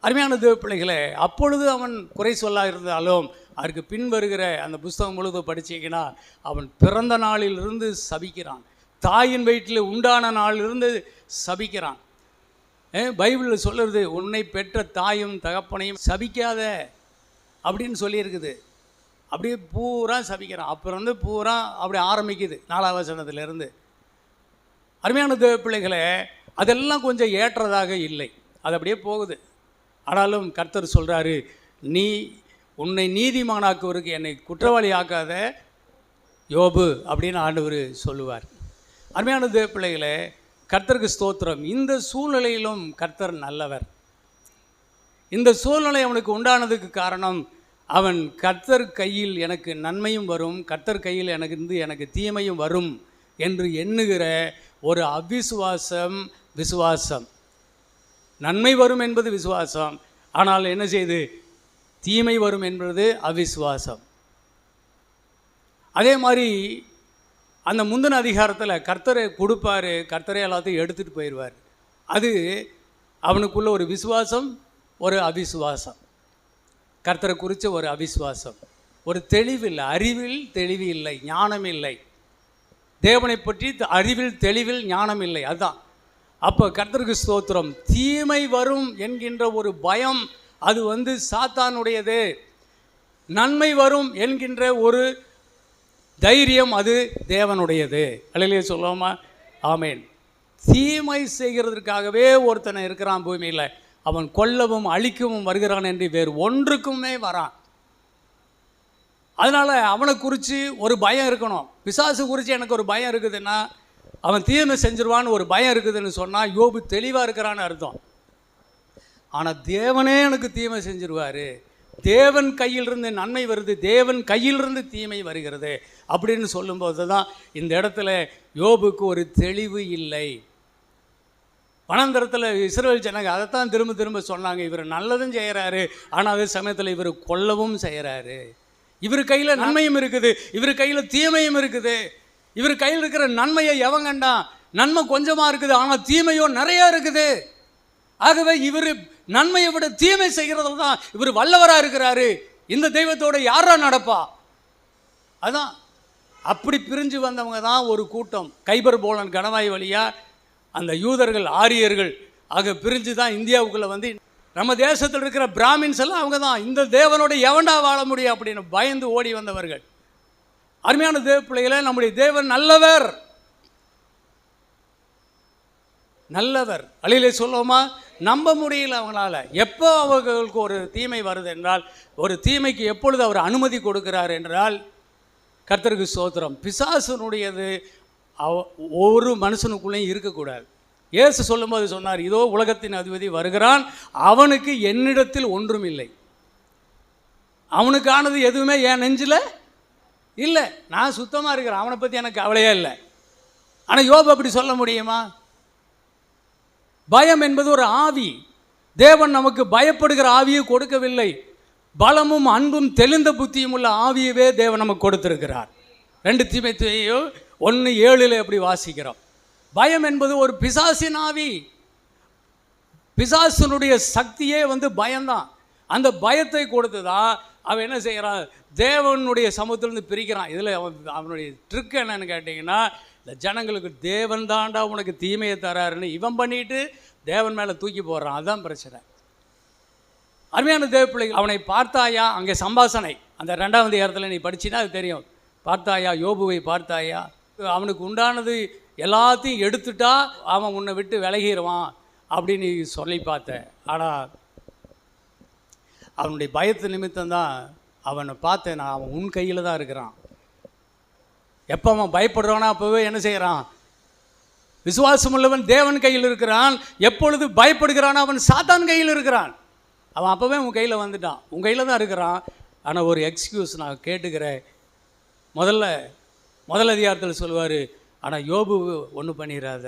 Speaker 1: அருமையான தேவ பிள்ளைகளே, அப்பொழுது அவன் குறை சொல்லா இருந்தாலும் அதற்கு பின் வருகிற அந்த புஸ்தகம் முழுவதும் படித்தீங்கன்னா அவன் பிறந்த நாளிலிருந்து சபிக்கிறான். தாயின் வயிற்றில் உண்டான நாளிலிருந்து சபிக்கிறான். பைபிளில் சொல்லுறது, உன்னை பெற்ற தாயும் தகப்பனையும் சபிக்காத அப்படின்னு சொல்லியிருக்குது. அப்படியே பூரா சபிக்கிறான். அப்புறம் பூரா அப்படி ஆரம்பிக்குது 4ஆம் வசனத்திலிருந்து. அருமையான தேவ பிள்ளைகளே, அதெல்லாம் கொஞ்சம் ஏற்றதாக இல்லை. அது அப்படியே போகுது. ஆனாலும் கர்த்தர் சொல்கிறாரு, நீ உன்னை நீதிமானாக்குவதற்கு என்னை குற்றவாளி ஆக்காத யோபு அப்படின்னு ஆண்டவர் சொல்லுவார். அருமையான தேவ பிள்ளைகளே, கர்த்தருக்கு ஸ்தோத்திரம். இந்த சூழ்நிலையிலும் கர்த்தர் நல்லவர். இந்த சூழ்நிலை அவனுக்கு உண்டானதுக்கு காரணம், அவன் கர்த்தர் கையில் எனக்கு நன்மையும் வரும், கர்த்தர் கையில் எனக்கு தீமையும் வரும் என்று எண்ணுகிற ஒரு அவிசுவாசம். விசுவாசம், நன்மை வரும் என்பது விசுவாசம், ஆனால் என்ன செய்து தீமை வரும் என்பது அவிசுவாசம். அதே மாதிரி அந்த முந்தின அதிகாரத்தில் கர்த்தரை கொடுப்பார், கர்த்தரை எல்லாத்தையும் எடுத்துகிட்டு போயிடுவார். அது அவனுக்குள்ள ஒரு விசுவாசம், ஒரு அவிசுவாசம். கர்த்தரை குறித்த ஒரு அவிசுவாசம், ஒரு தெளிவில்லை, அறிவில் தெளிவு இல்லை, ஞானம் இல்லை. தேவனை பற்றி அறிவில் தெளிவில் ஞானம் இல்லை. அதுதான். அப்போ கர்த்தருக்கு ஸ்தோத்திரம். தீமை வரும் என்கின்ற ஒரு பயம் அது சாத்தானுடையது. நன்மை வரும் என்கின்ற ஒரு தைரியம் அது தேவனுடையது. அல்லேலூயா சொல்லுவோமா? ஆமேன். தீமை செய்கிறதுக்காகவே ஒருத்தனை இருக்கிறான் பூமியில். அவன் கொல்லவும் அழிக்கவும் வருகிறான் என்று வேறு ஒன்றுக்குமே வரான். அதனால் அவனை குறித்து ஒரு பயம் இருக்கணும். பிசாசு குறித்து எனக்கு ஒரு பயம் இருக்குதுன்னா, அவன் தீமை செஞ்சிருவான்னு ஒரு பயம் இருக்குதுன்னு சொன்னால் யோபு தெளிவாக இருக்கிறான்னு அர்த்தம். ஆனால் தேவனே எனக்கு தீமை செஞ்சிருவார், தேவன் கையிலிருந்து நன்மை வருது, தேவன் கையிலிருந்து தீமை வருகிறது அப்படின்னு சொல்லும்போது தான் இந்த இடத்துல யோபுக்கு ஒரு தெளிவு இல்லை. வனாந்தரத்தில் இஸ்ரவேல் ஜனங்க அதைத்தான் திரும்ப திரும்ப சொன்னாங்க, இவர் நல்லதும் செய்கிறாரு, ஆனால் அதே சமயத்தில் இவர் கொல்லவும் செய்கிறாரு. இவர் கையில் நன்மையும் இருக்குது, இவர் கையில் தீமையும் இருக்குது. இவர் கையில் இருக்கிற நன்மையை எவன் கண்டான்? நன்மை கொஞ்சமாக இருக்குது, ஆனால் தீமையோ நிறையா இருக்குது. ஆகவே இவர் நன்மையை விட தீமை செய்கிறதுல தான் இவர் வல்லவராக இருக்கிறாரு. இந்த தெய்வத்தோட யாரா நடப்பா? அதான் அப்படி பிரிஞ்சு வந்தவங்க தான் ஒரு கூட்டம். கைபர் போலன் கணவாய் வழியாக அந்த யூதர்கள், ஆரியர்கள் ஆக பிரிஞ்சு தான் இந்தியாவுக்குள்ளே நம்ம தேசத்தில் இருக்கிற பிராமின்ஸ் எல்லாம் அவங்க தான். இந்த தேவனோட எவன்டா வாழ முடியும் அப்படின்னு பயந்து ஓடி வந்தவர்கள். அருமையான தேவ பிள்ளைகளே, நம்முடைய தேவன் நல்லவர், நல்லவர். அழிலே சொல்லுவோமா? நம்ப முடியல அவங்களால. எப்போ அவர்களுக்கு ஒரு தீமை வருது என்றால், ஒரு தீமைக்கு எப்பொழுது அவர் அனுமதி கொடுக்கிறார் என்றால், கர்த்தருக்கு ஸ்தோத்திரம், பிசாசனுடையது ஒரு மனுஷனுக்குள்ளேயும் இருக்கக்கூடாது. இயேசு சொல்லும்போது சொன்னார், இதோ உலகத்தின் அதிபதி வருகிறான், அவனுக்கு என்னிடத்தில் ஒன்றும் இல்லை, அவனுக்கானது எதுவுமே என் நெஞ்சில் இல்லை, நான் சுத்தமாக இருக்கிறேன், அவனை பற்றி எனக்கு கவலையே இல்லை. ஆனால் யோபு அப்படி சொல்ல முடியுமா? பயம் என்பது ஒரு ஆவி. தேவன் நமக்கு பயப்படுகிற ஆவியை கொடுக்கவில்லை, பலமும் அன்பும் தெளிந்த புத்தியும் உள்ள ஆவியவே தேவன் நமக்கு கொடுத்திருக்கிறார். 2 தீமோத்தேயு 1:7 அப்படி வாசிக்கிறோம். பயம் என்பது ஒரு பிசாசின் ஆவி. பிசாசினுடைய சக்தியே பயம்தான். அந்த பயத்தை கொடுத்து தான் அவன் என்ன செய்கிறான்? தேவனுடைய சமூகத்திலிருந்து பிரிக்கிறான். இதில் அவனுடைய ட்ரிக் என்னன்னு கேட்டிங்கன்னா, இந்த ஜனங்களுக்கு தேவன் தாண்டா உனக்கு தீமையை தராருன்னு இவன் பண்ணிட்டு தேவன் மேலே தூக்கி போடுறான். அதுதான் பிரச்சனை. அருமையான தேவ பிள்ளைகள், அவனை பார்த்தாயா? அங்கே சம்பாசனை அந்த 2ஆம் அதிகாரத்தில் நீ படிச்சின்னா அது தெரியும். பார்த்தாயா? யோபுவை பார்த்தாயா? அவனுக்கு உண்டானது எல்லாத்தையும் எடுத்துட்டா அவன் உன்னை விட்டு விலகிடுவான் அப்படின்னு சொல்லி பார்த்தேன். ஆனால் அவனுடைய பயத்து நிமித்தம்தான் அவனை பார்த்தேன். நான் அவன் உன் கையில் தான் இருக்கிறான். எப்போ அவன் பயப்படுறானா அப்போவே என்ன செய்கிறான்? விசுவாசம் உள்ளவன் தேவன் கையில் இருக்கிறான். எப்பொழுது பயப்படுகிறான் அவன் சாத்தான் கையில் இருக்கிறான். அவன் அப்போவே உன் கையில் வந்துட்டான், உன் கையில் தான் இருக்கிறான். ஆனால் ஒரு எக்ஸ்கியூஸ் நான் கேட்டுக்கிறேன். முதல் அதிகாரத்தில் சொல்லுவார், ஆனால் யோபு ஒன்றும் பண்ணிடாத,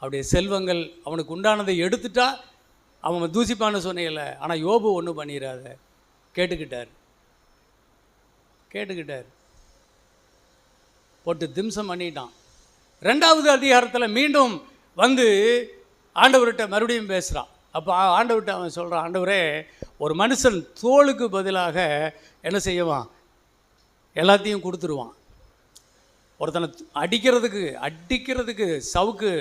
Speaker 1: அவருடைய செல்வங்கள் அவனுக்கு உண்டானதை எடுத்துட்டா அவன் தூசிப்பான்னு சொன்னேன்ல, ஆனால் யோபு ஒன்றும் பண்ணிடாத. கேட்டுக்கிட்டார் போட்டு திம்சம் பண்ணிட்டான். 2ஆவது அதிகாரத்தில் மீண்டும் ஆண்டவர்கிட்ட மறுபடியும் பேசுகிறான். அப்போ ஆண்டவர்கிட்ட அவன் சொல்கிறான், ஆண்டவரே, ஒரு மனுஷன் தோலுக்கு பதிலாக என்ன செய்வான்? எல்லாத்தையும் கொடுத்துருவான். ஒருத்தனை அடிக்கிறதுக்கு சவுக்கு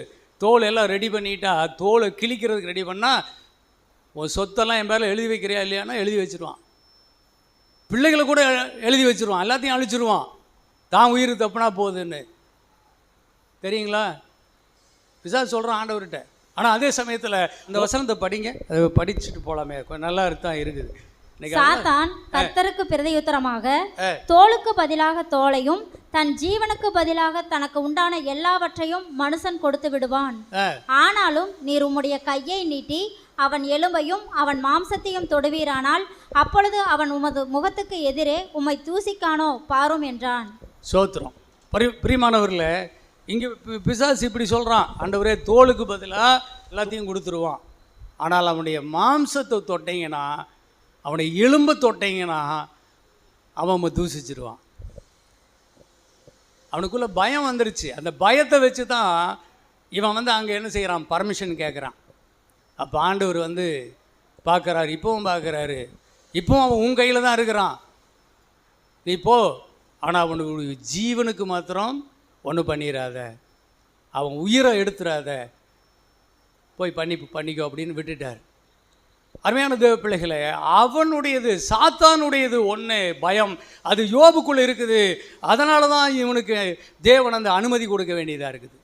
Speaker 1: தோல் எல்லாம் ரெடி பண்ணிட்டா, தோலை கிழிக்கிறதுக்கு ரெடி பண்ணால், உன் சொத்தெல்லாம் என் பேரில் எழுதி வைக்கிறியா இல்லையானா எழுதி வச்சுருவான். பிள்ளைகளை கூட எழுதி வச்சுருவான், எல்லாத்தையும் அழிச்சிருவான், தான் உயிர் தப்புனா போகுதுன்னு. தெரியுங்களா? பிசாசு சொல்கிறான் ஆண்டவர்கிட்ட. ஆனால் அதே சமயத்தில் இந்த வசனத்தை படிங்க, அதை படிச்சுட்டு போகலாமே, கொஞ்சம் நல்லா தான் இருக்குது.
Speaker 2: சாத்தான் கர்த்தருக்கு பிரதியுத்தரமாக, தோளுக்கு பதிலாக தோளையும் தன் ஜீவனுக்கு பதிலாக தனக்கு உண்டான எல்லாவற்றையும் மனுஷன் கொடுத்து விடுவான். ஆனாலும் நீர் உம்முடைய கையை நீட்டி அவன் எலும்பையும் அவன் மாம்சத்தையும் தொடுவீரானால் அப்பொழுது அவன் உமது முகத்துக்கு எதிரே உம்மை தூசிக்கானோ பாரும் என்றான்.
Speaker 1: சோத்திரம். பிரியமானவர்களே, இங்கே பிசாசு இப்படி சொல்கிறான், ஆண்டவரே தோளுக்கு பதிலாக எல்லாத்தையும் கொடுத்துருவான், ஆனால் அவனுடைய மாம்சத்தை தொட்டிங்கன்னா, அவனுடைய எலும்பை தொட்டிங்கன்னா அவன் தூசிச்சிருவான். அவனுக்குள்ளே பயம் வந்துருச்சு. அந்த பயத்தை வச்சு தான் இவன் அங்கே என்ன செய்கிறான், பர்மிஷன் கேட்குறான். அப்போ ஆண்டவர் பார்க்குறாரு, இப்போவும் பார்க்குறாரு, இப்போவும் அவன் உன் கையில் தான் இருக்கிறான், நீ போ, ஆனால் அவனுடைய ஜீவனுக்கு மாத்திரம் ஒன்றும் பண்ணிடாத, அவன் உயிரை எடுத்துடாத, போய் பண்ணிக்கோ அப்படின்னு விட்டுட்டார். அருமையான தேவ பிள்ளைகளே, அவனுடையது சாத்தானுடையது ஒன்று பயம், அது யோபுக்குள்ளே இருக்குது. அதனால தான் இவனுக்கு தேவன் அந்த அனுமதி கொடுக்க வேண்டியதாக இருக்குது.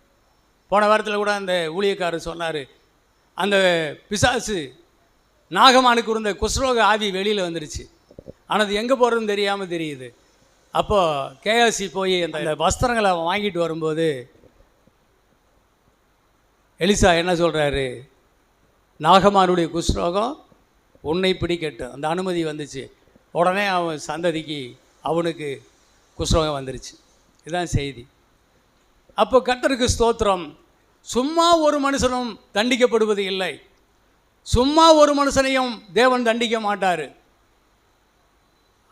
Speaker 1: போன வாரத்தில் கூட அந்த ஊழியக்காரர் சொன்னார், அந்த பிசாசு நாகமானுக்கு இருந்த குஷ்ரோக ஆவி வெளியில் வந்துருச்சு, ஆனால் அது எங்கே போகிறதுன்னு தெரியாமல் தெரியுது. அப்போது கேஆசி போய் அந்த வஸ்திரங்களை அவன் வாங்கிட்டு வரும்போது எலிசா என்ன சொல்கிறாரு, நாகமானுடைய குஷ்ரோகம் உன்னை பிடிக்கட்டும், அந்த அனுமதி வந்துச்சு. உடனே அவன் சந்ததிக்கு அவனுக்கு குஷ்ரோகம் வந்துருச்சு. இதுதான் செய்தி. அப்போ கர்த்தருக்கு ஸ்தோத்திரம். சும்மா ஒரு மனுஷனும் தண்டிக்கப்படுவது இல்லை, சும்மா ஒரு மனுஷனையும் தேவன் தண்டிக்க மாட்டார்.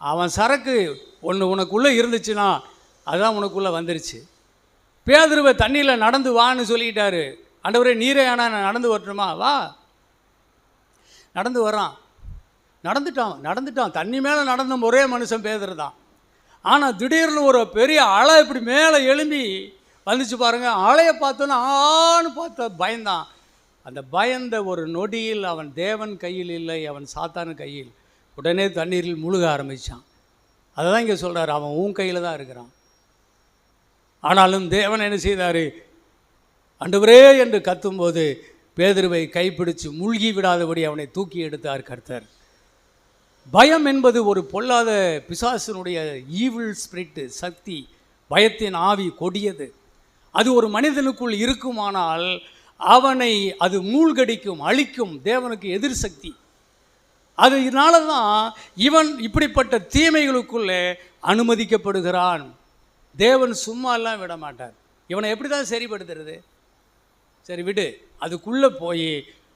Speaker 1: அவன் சரக்கு ஒன்று உனக்குள்ளே இருந்துச்சுன்னா அதுதான் உனக்குள்ளே வந்துருச்சு. பேதுருவை தண்ணியில் நடந்து வான்னு சொல்லிட்டாரு. ஆண்டவரே நீரே ஆனால் நான் நடந்து வரட்டுமா, வா. நடந்து வரான், நடந்துட்டான். தண்ணி மேலே நடந்த ஒரே மனுஷன் பேதுரு தான். ஆனால் திடீர்னு ஒரு பெரிய அலை இப்படி மேலே எழும்பி வந்துச்சு பாருங்கள். அலையை பார்த்தோன்னா ஆன்னு பார்த்த பயந்தான். அந்த பயந்த ஒரு நொடியில் அவன் தேவன் கையில் இல்லை, அவன் சாத்தான கையில். உடனே தண்ணீரில் முழுக ஆரம்பித்தான். அதை தான் இங்கே சொல்கிறார், அவன் உன் கையில் தான் இருக்கிறான். ஆனாலும் தேவன் என்ன செய்தார், ஆண்டவரே என்று கத்தும்போது பேதுருவை கைப்பிடிச்சு மூழ்கி விடாதபடி அவனை தூக்கி எடுத்தார் கர்த்தர். பயம் என்பது ஒரு பொல்லாத பிசாசினுடைய ஈவில் ஸ்பிரிட்டு, சக்தி, பயத்தின் ஆவி கொடியது. அது ஒரு மனிதனுக்குள் இருக்குமானால் அவனை அது மூழ்கடிக்கும், அழிக்கும். தேவனுக்கு எதிர் சக்தி. அதனால தான் இவன் இப்படிப்பட்ட தீமைகளுக்குள்ளே அனுமதிக்கப்படுகிறான். தேவன் சும்மாலாம் விட மாட்டார். இவனை எப்படி தான் சரிப்படுத்துறது? சரி விடு, அதுக்குள்ளே போய்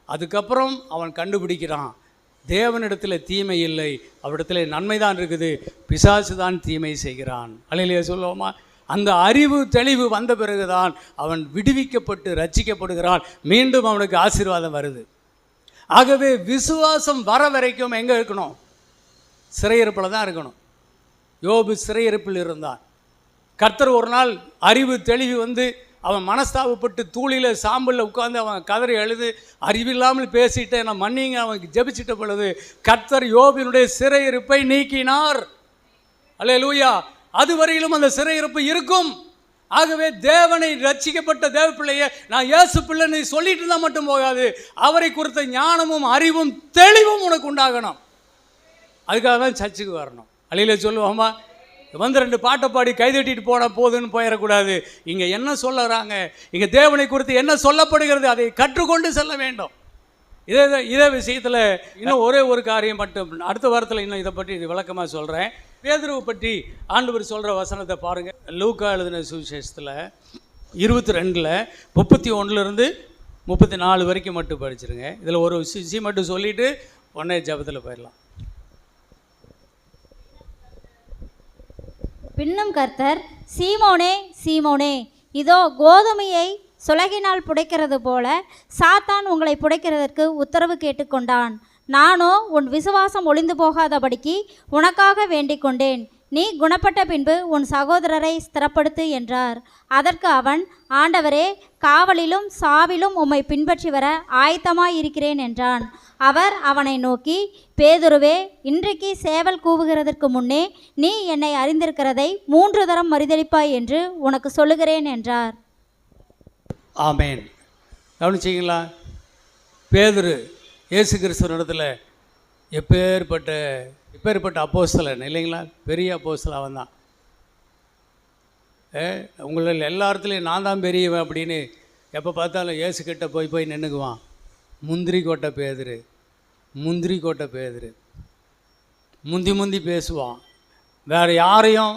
Speaker 1: அதுக்கப்புறம் அவன் கண்டுபிடிக்கிறான், தேவனிடத்தில் தீமை இல்லை, அவரிடத்தில் நன்மை தான் இருக்குது, பிசாசு தான் தீமை செய்கிறான். அல்லேலூயா சொல்லுவோமா? அந்த அறிவு தெளிவு வந்த பிறகுதான் அவன் விடுவிக்கப்பட்டு ரட்சிக்கப்படுகிறான். மீண்டும் அவனுக்கு ஆசீர்வாதம் வருது. ஆகவே விசுவாசம் வர வரைக்கும் எங்கே இருக்கணும்? சிறையிருப்பில் தான் இருக்கணும். யோபு சிறையிருப்பில் இருந்தான். கர்த்தர் ஒரு நாள் அறிவு தெளிவு அவன் மனஸ்தாபப்பட்டு தூளியில் சாம்பலில் உட்கார்ந்து அவன் கதறி அழுது அறிவில்லாமல் பேசிட்டு நான் மன்னிங்க அவனுக்கு ஜெபிச்சிட்ட பொழுது கர்த்தர் யோபினுடைய சிறையிருப்பை நீக்கினார். அல்லேலூயா. அதுவரையிலும் அந்த சிறையிருப்பு இருக்கும். ஆகவே தேவனை ரட்சிக்கப்பட்ட தேவ பிள்ளையை நான் இயேசு பிள்ளைன்னு சொல்லிட்டு தான் மட்டும் போகாது, அவரை குறித்த ஞானமும் அறிவும் தெளிவும் உனக்கு உண்டாகணும். அதுக்காக தான் சர்ச்சுக்கு வரணும். அல்லேலூயா சொல்லுவோமா? 2 பாட்டை பாடி கைதட்டிட்டு போனால் போதுன்னு போயிடக்கூடாது. இங்கே என்ன சொல்லுறாங்க, இங்கே தேவனை குறித்து என்ன சொல்லப்படுகிறது, அதை கற்றுக்கொண்டு செல்ல வேண்டும். இதே விஷயத்தில் இன்னும் ஒரே ஒரு காரியம் மட்டும் அடுத்த வாரத்தில் இன்னும் இதை பற்றி இது விளக்கமாக சொல்கிறேன். பேதுருவை பற்றி ஆண்டவர் சொல்கிற வசனத்தை பாருங்கள். லூக்கா எழுதின சுவிசேஷத்தில் 22 31 34 வரைக்கும் மட்டும் படிச்சிருங்க. இதில் ஒரு விஷயம் மட்டும் சொல்லிவிட்டு உடனே ஜெபத்தில் போயிடலாம்.
Speaker 2: பின்னும் கர்த்தர், சீமோனே சீமோனே, இதோ கோதுமையை சுலகினால் புடைக்கிறது போல சாத்தான் உங்களை புடைக்கிறதற்கு உத்தரவு கேட்டுக்கொண்டான். நானோ உன் விசுவாசம் ஒளிந்து போகாதபடிக்கு உனக்காக வேண்டிக் கொண்டேன். நீ குணப்பட்ட பின்பு உன் சகோதரரை ஸ்திரப்படுத்து என்றார். அதற்கு அவன், ஆண்டவரே, காவலிலும் சாவிலும் உம்மை பின்பற்றி வர ஆயத்தமாயிருக்கிறேன் என்றான். அவர் அவனை நோக்கி, பேதுருவே, இன்றைக்கு சேவல் கூவுகிறதற்கு முன்னே நீ என்னை அறிந்திருக்கிறதை 3 தரம் மறுதலிப்பாய் என்று உனக்கு சொல்லுகிறேன் என்றார்.
Speaker 1: ஆமேன். கவனிச்சிங்களா? பேதுரு இயேசு கிறிஸ்துவனிடத்தில் எப்பேற்பட்ட அப்போஸ்தலன் இல்லைங்களா? பெரிய அப்போஸ்தலன் அவன் தான். உங்களில் எல்லா இடத்துலையும் நான் தான் பெரியவன் அப்படின்னு எப்போ பார்த்தாலும் இயேசு கிட்ட போய் நின்றுக்குவான். முந்திரி கொட்டை பேதுரு முந்தி பேசுவான். வேறு யாரையும்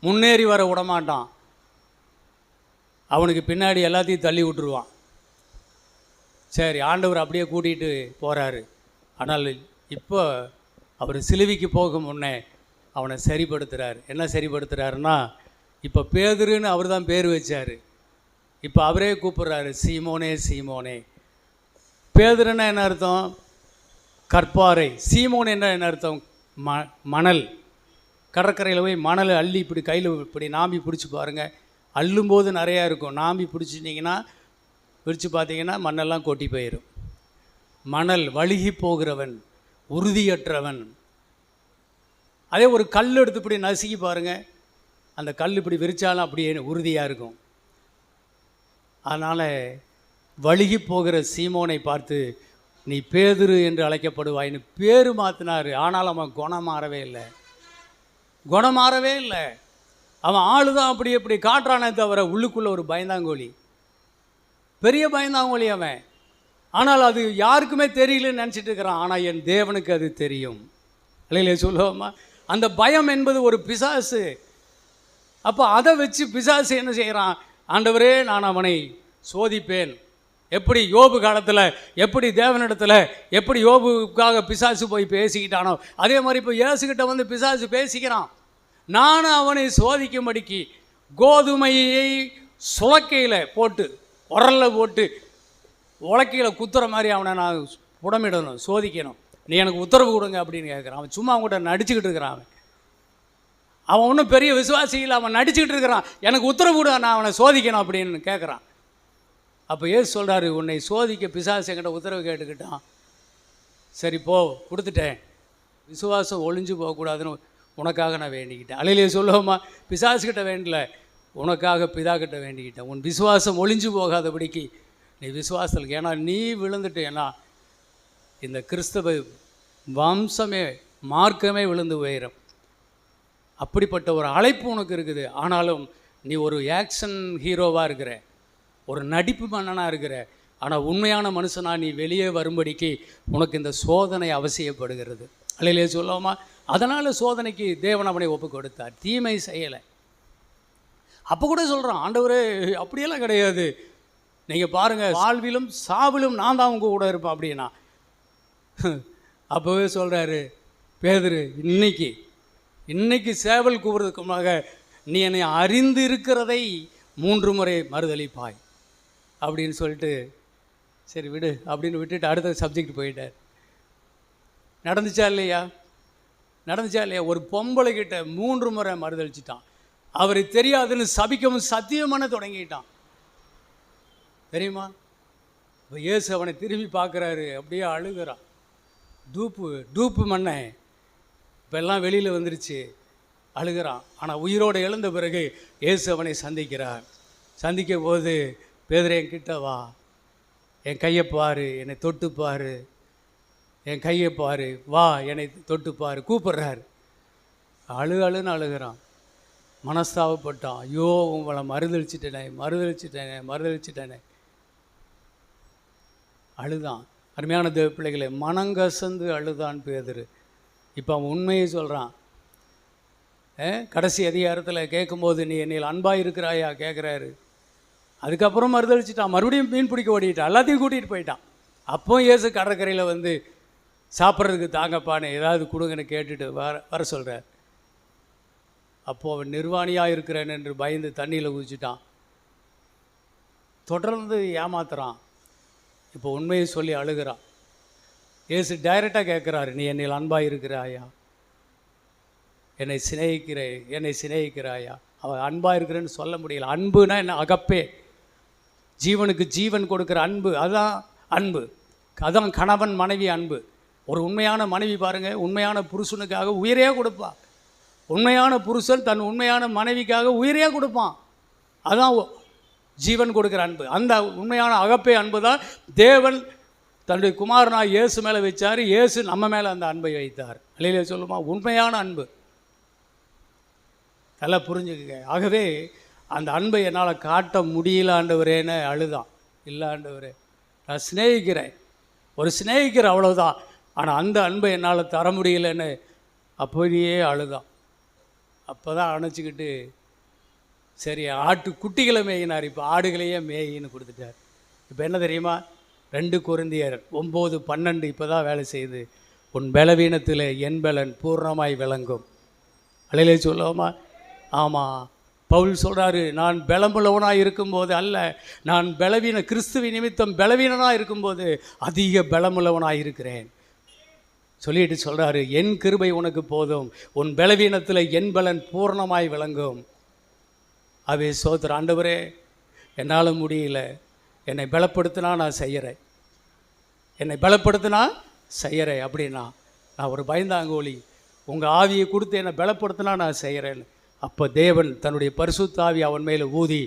Speaker 1: முன்னேறி வர விடமாட்டான். அவனுக்கு பின்னாடி எல்லாத்தையும் தள்ளி விட்டுருவான். சரி, ஆண்டவர் அப்படியே கூட்டிகிட்டு போகிறாரு. ஆனால் இப்போ அவர் சிலுவைக்கு போக முன்னே அவனை சரிப்படுத்துகிறார். என்ன சரிப்படுத்துகிறாருன்னா, இப்போ பேதுருன்னு அவர் தான் பேர் வச்சார். இப்போ அவரே கூப்பிட்றாரு, சீமோனே சீமோனே. பேதுருன்னா என்ன அர்த்தம்? கற்பாறை. சீமோன் என்ன அர்த்தம்? மணல். கடற்கரையில் போய் மணல் அள்ளி இப்படி கையில் இப்படி நாம்பி பிடிச்சி பாருங்கள். அள்ளும்போது நிறையா இருக்கும். நாம்பி பிடிச்சிட்டிங்கன்னா பிடிச்சி பார்த்தீங்கன்னா மண்ணெல்லாம் கொட்டி போயிடும். மணல், வழுகி போகிறவன், உறுதியற்றவன். அதே ஒரு கல் எடுத்து இப்படி நசுக்கி பாருங்கள், அந்த கல் இப்படி விரித்தாலும் அப்படியே உறுதியாக இருக்கும். அதனால் வழுகி போகிற சீமோனை பார்த்து நீ பேதுரு என்று அழைக்கப்படுவாயின்னு பேர் மாற்றினார். ஆனால் அவன் குணம் மாறவே இல்லை. அவன் ஆளு தான் அப்படி காட்டுறானே தவிர உள்ளுக்குள்ளே ஒரு பயந்தாங்கோலி, பெரிய பயந்தாங்கோலி அவன். ஆனால் அது யாருக்குமே தெரியலன்னு நினச்சிட்டு இருக்கிறான். ஆனால் என் தேவனுக்கு அது தெரியும். இல்லையிலே சொல்லுவோமா? அந்த பயம் என்பது ஒரு பிசாசு. அப்போ அதை வச்சு பிசாசு என்ன செய்கிறான்? ஆண்டவரே, நான் அவனை சோதிப்பேன். எப்படி யோபு காலத்தில் எப்படி தேவனிடத்தில் எப்படி யோபுக்காக பிசாசு போய் பேசிக்கிட்டானோ, அதே மாதிரி இப்போ இயேசுகிட்ட வந்து பிசாசு பேசிக்கிறான். நானும் அவனை சோதிக்கும்படிக்கு கோதுமையை சுளக்கையில் போட்டு உரலில் போட்டு உலக்கையில் குத்துற மாதிரி அவனை நான் புடமிடணும், சோதிக்கணும். நீ எனக்கு உத்தரவு கொடுங்க அப்படின்னு கேட்குறான். அவன் சும்மா அவங்ககிட்ட நடிச்சுக்கிட்டு இருக்கிறான். அவன் ஒன்றும் பெரிய விசுவாசியில் அவன் நடிச்சுக்கிட்டு இருக்கிறான். எனக்கு உத்தரவு கொடு, நான் அவனை சோதிக்கணும் அப்படின்னு கேட்குறான். அப்போ ஏசு சொல்கிறாரு, உன்னை சோதிக்க பிசாசு என்கிட்ட உத்தரவு கேட்டுக்கிட்டான். சரி போ, கொடுத்துட்டேன். விசுவாசம் ஒளிஞ்சு போகக்கூடாதுன்னு உனக்காக நான் வேண்டிக்கிட்டேன். அலையிலேயே சொல்லுவோமா? பிசாசுக்கிட்ட வேண்டல, உனக்காக பிதா கிட்ட வேண்டிக்கிட்டேன். உன் விசுவாசம் ஒளிஞ்சு போகாதபடிக்கு நீ விசுவாசத்துக்கு. ஏன்னா நீ விழுந்துட்டு, ஏன்னா இந்த கிறிஸ்தவ வம்சமே மார்க்கமே விழுந்து போயிடும். அப்படிப்பட்ட ஒரு அழைப்பு உனக்கு இருக்குது. ஆனாலும் நீ ஒரு ஆக்ஷன் ஹீரோவாக இருக்கிற, ஒரு நடிப்பு மன்னனாக இருக்கிற. ஆனால் உண்மையான மனுஷனாக நீ வெளியே வரும்படிக்கு உனக்கு இந்த சோதனை அவசியப்படுகிறது. அல்லையிலே சொல்லாமா? அதனால் சோதனைக்கு தேவன் அவனை ஒப்பு கொடுத்தார். தீமை செய்யலை. அப்போ கூட சொல்கிறான், ஆண்டவரே அப்படியெல்லாம் கிடையாது, நீங்கள் பாருங்கள், வாழ்விலும் சாவிலும் நான் தான் உங்கள் கூட இருப்பேன் அப்படின்னா. அப்போவே சொல்கிறாரு, பேதுரு, இன்னைக்கு சேவல் கூவுறதுக்குமாக நீ என்னை அறிந்து இருக்கிறதை 3 முறை மறுதளிப்பாய் அப்படின்னு சொல்லிட்டு, சரி விடு அப்படின்னு விட்டுட்டு அடுத்த சப்ஜெக்ட் போயிட்டார். நடந்துச்சா இல்லையா? ஒரு பொம்பளை கிட்ட 3 முறை மறுதளிச்சிட்டான். அவரை தெரியாதுன்னு சபிக்கவும் சத்தியமான தொடங்கிட்டான். தெரியுமா? இப்போ இயேசு அவனை திரும்பி பார்க்குறாரு, அப்படியே அழுகிறான். டூப்பு மண்ணை இப்போ எல்லாம் வெளியில் வந்துருச்சு, அழுகிறான். ஆனால் உயிரோடு எழுந்த பிறகு இயேசு அவனை சந்திக்கிறார். சந்திக்கும் போது, பேதுரு என்கிட்ட வா, என் கையை பாரு, என்னை தொட்டுப்பாரு, என் கையை பாரு, வா என்னை தொட்டுப்பாரு கூப்பிட்றாரு. அழுன்னு அழுகிறான், மனஸ்தாபப்பட்டான். ஐயோ உங்களை மறுதளிச்சிட்டேனே அழுதான். அருமையான தேவ பிள்ளைகளை, மனங்கசந்து அழுதான் பேதுரு. இப்போ அவன் உண்மையை சொல்கிறான். கடைசி அதிகாரத்தில் கேட்கும்போது, நீ என்னையில் அன்பாக இருக்கிறாயா கேட்குறாரு. அதுக்கப்புறம் மறுதளிச்சிட்டான். மறுபடியும் மீன் பிடிக்க ஓடிட்டான், எல்லாத்தையும் கூட்டிகிட்டு போயிட்டான். அப்போ இயேசு கடற்கரையில் வந்து சாப்பிட்றதுக்கு தாங்கப்பான்னு ஏதாவது கொடுங்கன்னு கேட்டுட்டு வர சொல்கிறார். அப்போது அவன் நிர்வாணியாக இருக்கிறேன் என்று பயந்து தண்ணியில் குதிச்சிட்டான். தொடர்ந்து ஏமாத்துறான். இப்போ உண்மையை சொல்லி அழுகிறான். இயேசு டைரெக்டாக கேட்குறாரு, நீ என்னையில் அன்பாக இருக்கிறாயா, என்னை சிநேகிக்கிறாயா? அவன் அன்பாக இருக்கிறேன்னு சொல்ல முடியல. அன்புனா என்ன? அகப்பே, ஜீவனுக்கு ஜீவன் கொடுக்குற அன்பு. அதுதான் அன்பு. அதான் கணவன் மனைவி அன்பு. ஒரு உண்மையான மனைவி பாருங்கள், உண்மையான புருஷனுக்காக உயிரே கொடுப்பான். உண்மையான புருஷன் தன் உண்மையான மனைவிக்காக உயிரே கொடுப்பான். அதான் ஜீவன் கொடுக்குற அன்பு. அந்த உண்மையான அகப்பே அன்பு தான் தேவன் தன்னுடைய குமாரனாய் இயேசு மேலே வச்சார், இயேசு நம்ம மேலே அந்த அன்பை வைத்தார். அல்லேலூயா சொல்லுமா? உண்மையான அன்பு. நல்லா புரிஞ்சுக்குங்க. ஆகவே அந்த அன்பை என்னால் காட்ட முடியல ஆண்டவரேன்னு அழுதான். இல்லை ஆண்டவரே, நான் சிநேகிக்கிறேன், ஒரு சிநேகிக்கிறேன், அவ்வளோதான். ஆனால் அந்த அன்பை என்னால் தர முடியலன்னு அப்படியே அழுதான். அப்போ தான் அணைச்சிக்கிட்டு சரி ஆட்டு குட்டிகளை மேயினார், இப்போ ஆடுகளையே மேயின்னு கொடுத்துட்டார். இப்போ என்ன தெரியுமா? 2 கொரிந்தியர் 9:12 இப்போ தான் வேலை செய்யுது. உன் பலவீனத்தில் என் பலன் பூர்ணமாய் விளங்கும். அல்லேலூயா சொல்லுவோமா? ஆமாம், பவுல் சொல்கிறாரு, நான் பலமுள்ளவனாக இருக்கும்போது அல்ல, நான் கிறிஸ்துவின் நிமித்தம் பலவீனனாக இருக்கும்போது அதிக பலமுள்ளவனாக இருக்கிறேன் சொல்லிட்டு சொல்கிறாரு, என் கிருபை உனக்கு போதும், உன் பலவீனத்தில் என் பலன் பூர்ணமாய் விளங்கும். அவே சோத்திர ஆண்டவரே, என்னால் முடியல, என்னை பலப்படுத்தினா நான் செய்கிறேன், என்னை பலப்படுத்தினா செய்கிறேன் அப்படின்னா நான் ஒரு பயந்தாங்கோலி, உங்கள் ஆவியை கொடுத்து என்னை பலப்படுத்தினா நான் செய்கிறேன். அப்போ தேவன் தன்னுடைய பரிசுத்த ஆவி அவன் மேலே ஊதி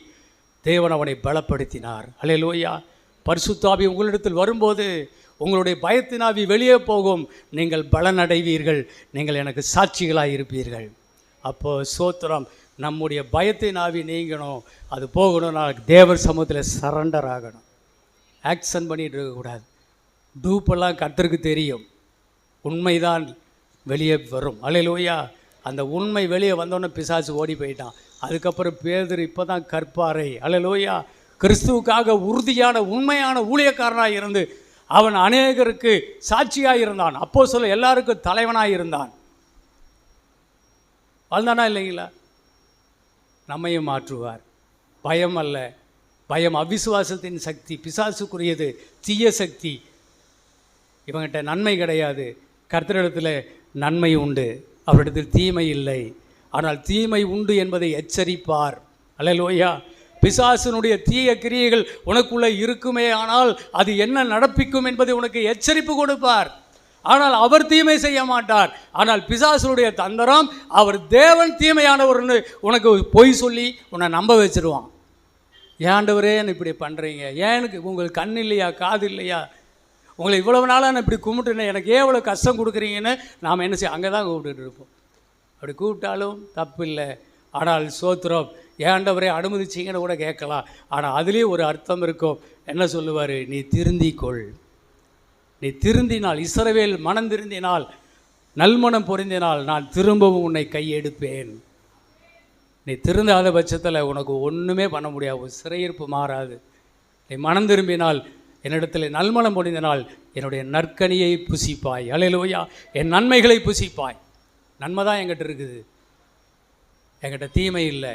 Speaker 1: தேவன் அவனை பலப்படுத்தினார். அல்லேலூயா. பரிசுத்த ஆவி உங்களிடத்தில் வரும்போது உங்களுடைய பயத்தின் ஆவி வெளியே போகும், நீங்கள் பலனடைவீர்கள், நீங்கள் எனக்கு சாட்சிகளாக இருப்பீர்கள். அப்போது சோத்திரம், நம்முடைய பயத்தின் ஆவி நீங்கணும், அது போகணும், நான் தேவர் சமூகத்தில் சரண்டர் ஆகணும். ஆக்ஷன் பண்ணிகிட்டு இருக்கக்கூடாது. டூப்பெல்லாம் கர்த்தருக்கு தெரியும், உண்மைதான் வெளியே வரும். அல்லேலூயா. அந்த உண்மை வெளியே வந்தோன்னே பிசாசு ஓடி போயிட்டான். அதுக்கப்புறம் பேதுரு இப்போ தான் கற்பாரை. அல்லேலூயா. கிறிஸ்துவுக்காக உறுதியான உண்மையான ஊழியக்காரனாக இருந்து அவன் அநேகருக்கு சாட்சியாக இருந்தான். அப்போஸ்தலர் எல்லாருக்கும் தலைவனாக இருந்தான். வாழ்ந்தானா இல்லைங்களா? நம்மையும் மாற்றுவார். பயம் அல்ல, பயம் அவிசுவாசத்தின் சக்தி, பிசாசுக்குரியது, தீய சக்தி. இவங்கிட்ட நன்மை கிடையாது. கர்த்தரிடத்தில் நன்மை உண்டு, அவரிடத்தில் தீமை இல்லை. ஆனால் தீமை உண்டு என்பதை எச்சரிப்பார். அல்லேலூயா. பிசாசினுடைய தீய கிரியைகள் உனக்குள்ளே இருக்குமே, ஆனால் அது என்ன நடப்பிக்கும் என்பதை உனக்கு எச்சரிப்பு கொடுப்பார். ஆனால் அவர் தீமை செய்ய மாட்டார். ஆனால் பிசாசுடைய தந்திரம், அவர் தேவன் தீமையானவர்னு உனக்கு பொய் சொல்லி உன்னை நம்ப வச்சிருவான். ஏண்டவரே என்ன இப்படி பண்ணுறீங்க, ஏன் எனக்கு உங்களுக்கு கண் இல்லையா, காது இல்லையா, உங்களை இவ்வளவு நாளாக நான் இப்படி கும்பிட்டுனேன், எனக்கு ஏன் இவ்வளோ கஷ்டம் கொடுக்குறீங்கன்னு நாம் என்ன செய்ய, அங்கே தான் கூப்பிட்டுட்டு இருப்போம். அப்படி கூப்பிட்டாலும் தப்பு இல்லை. ஆனால் சோத்திரம், ஏண்டவரே அனுமதிச்சிங்கன்னு கூட கேட்கலாம். ஆனால் அதுலேயும் ஒரு அர்த்தம் இருக்கும். என்ன சொல்லுவார்? நீ திருந்திக்கொள், நீ திருந்தினால், இஸ்ரவேல் மனம் திருந்தினால், நல்மனம் பொருந்தினால் நான் திரும்பவும் உன்னை கையெடுப்பேன். நீ திருந்தாத பட்சத்தில் உனக்கு ஒன்றுமே பண்ண முடியாது, சிறையிருப்பு மாறாது. நீ மனம் திரும்பினால், என்னிடத்தில் நல்மனம் பொருந்தினால் என்னுடைய நற்கனியை புசிப்பாய். அல்லேலூயா. என் நன்மைகளை புசிப்பாய். நன்மை தான் என்கிட்ட இருக்குது, என்கிட்ட தீமை இல்லை.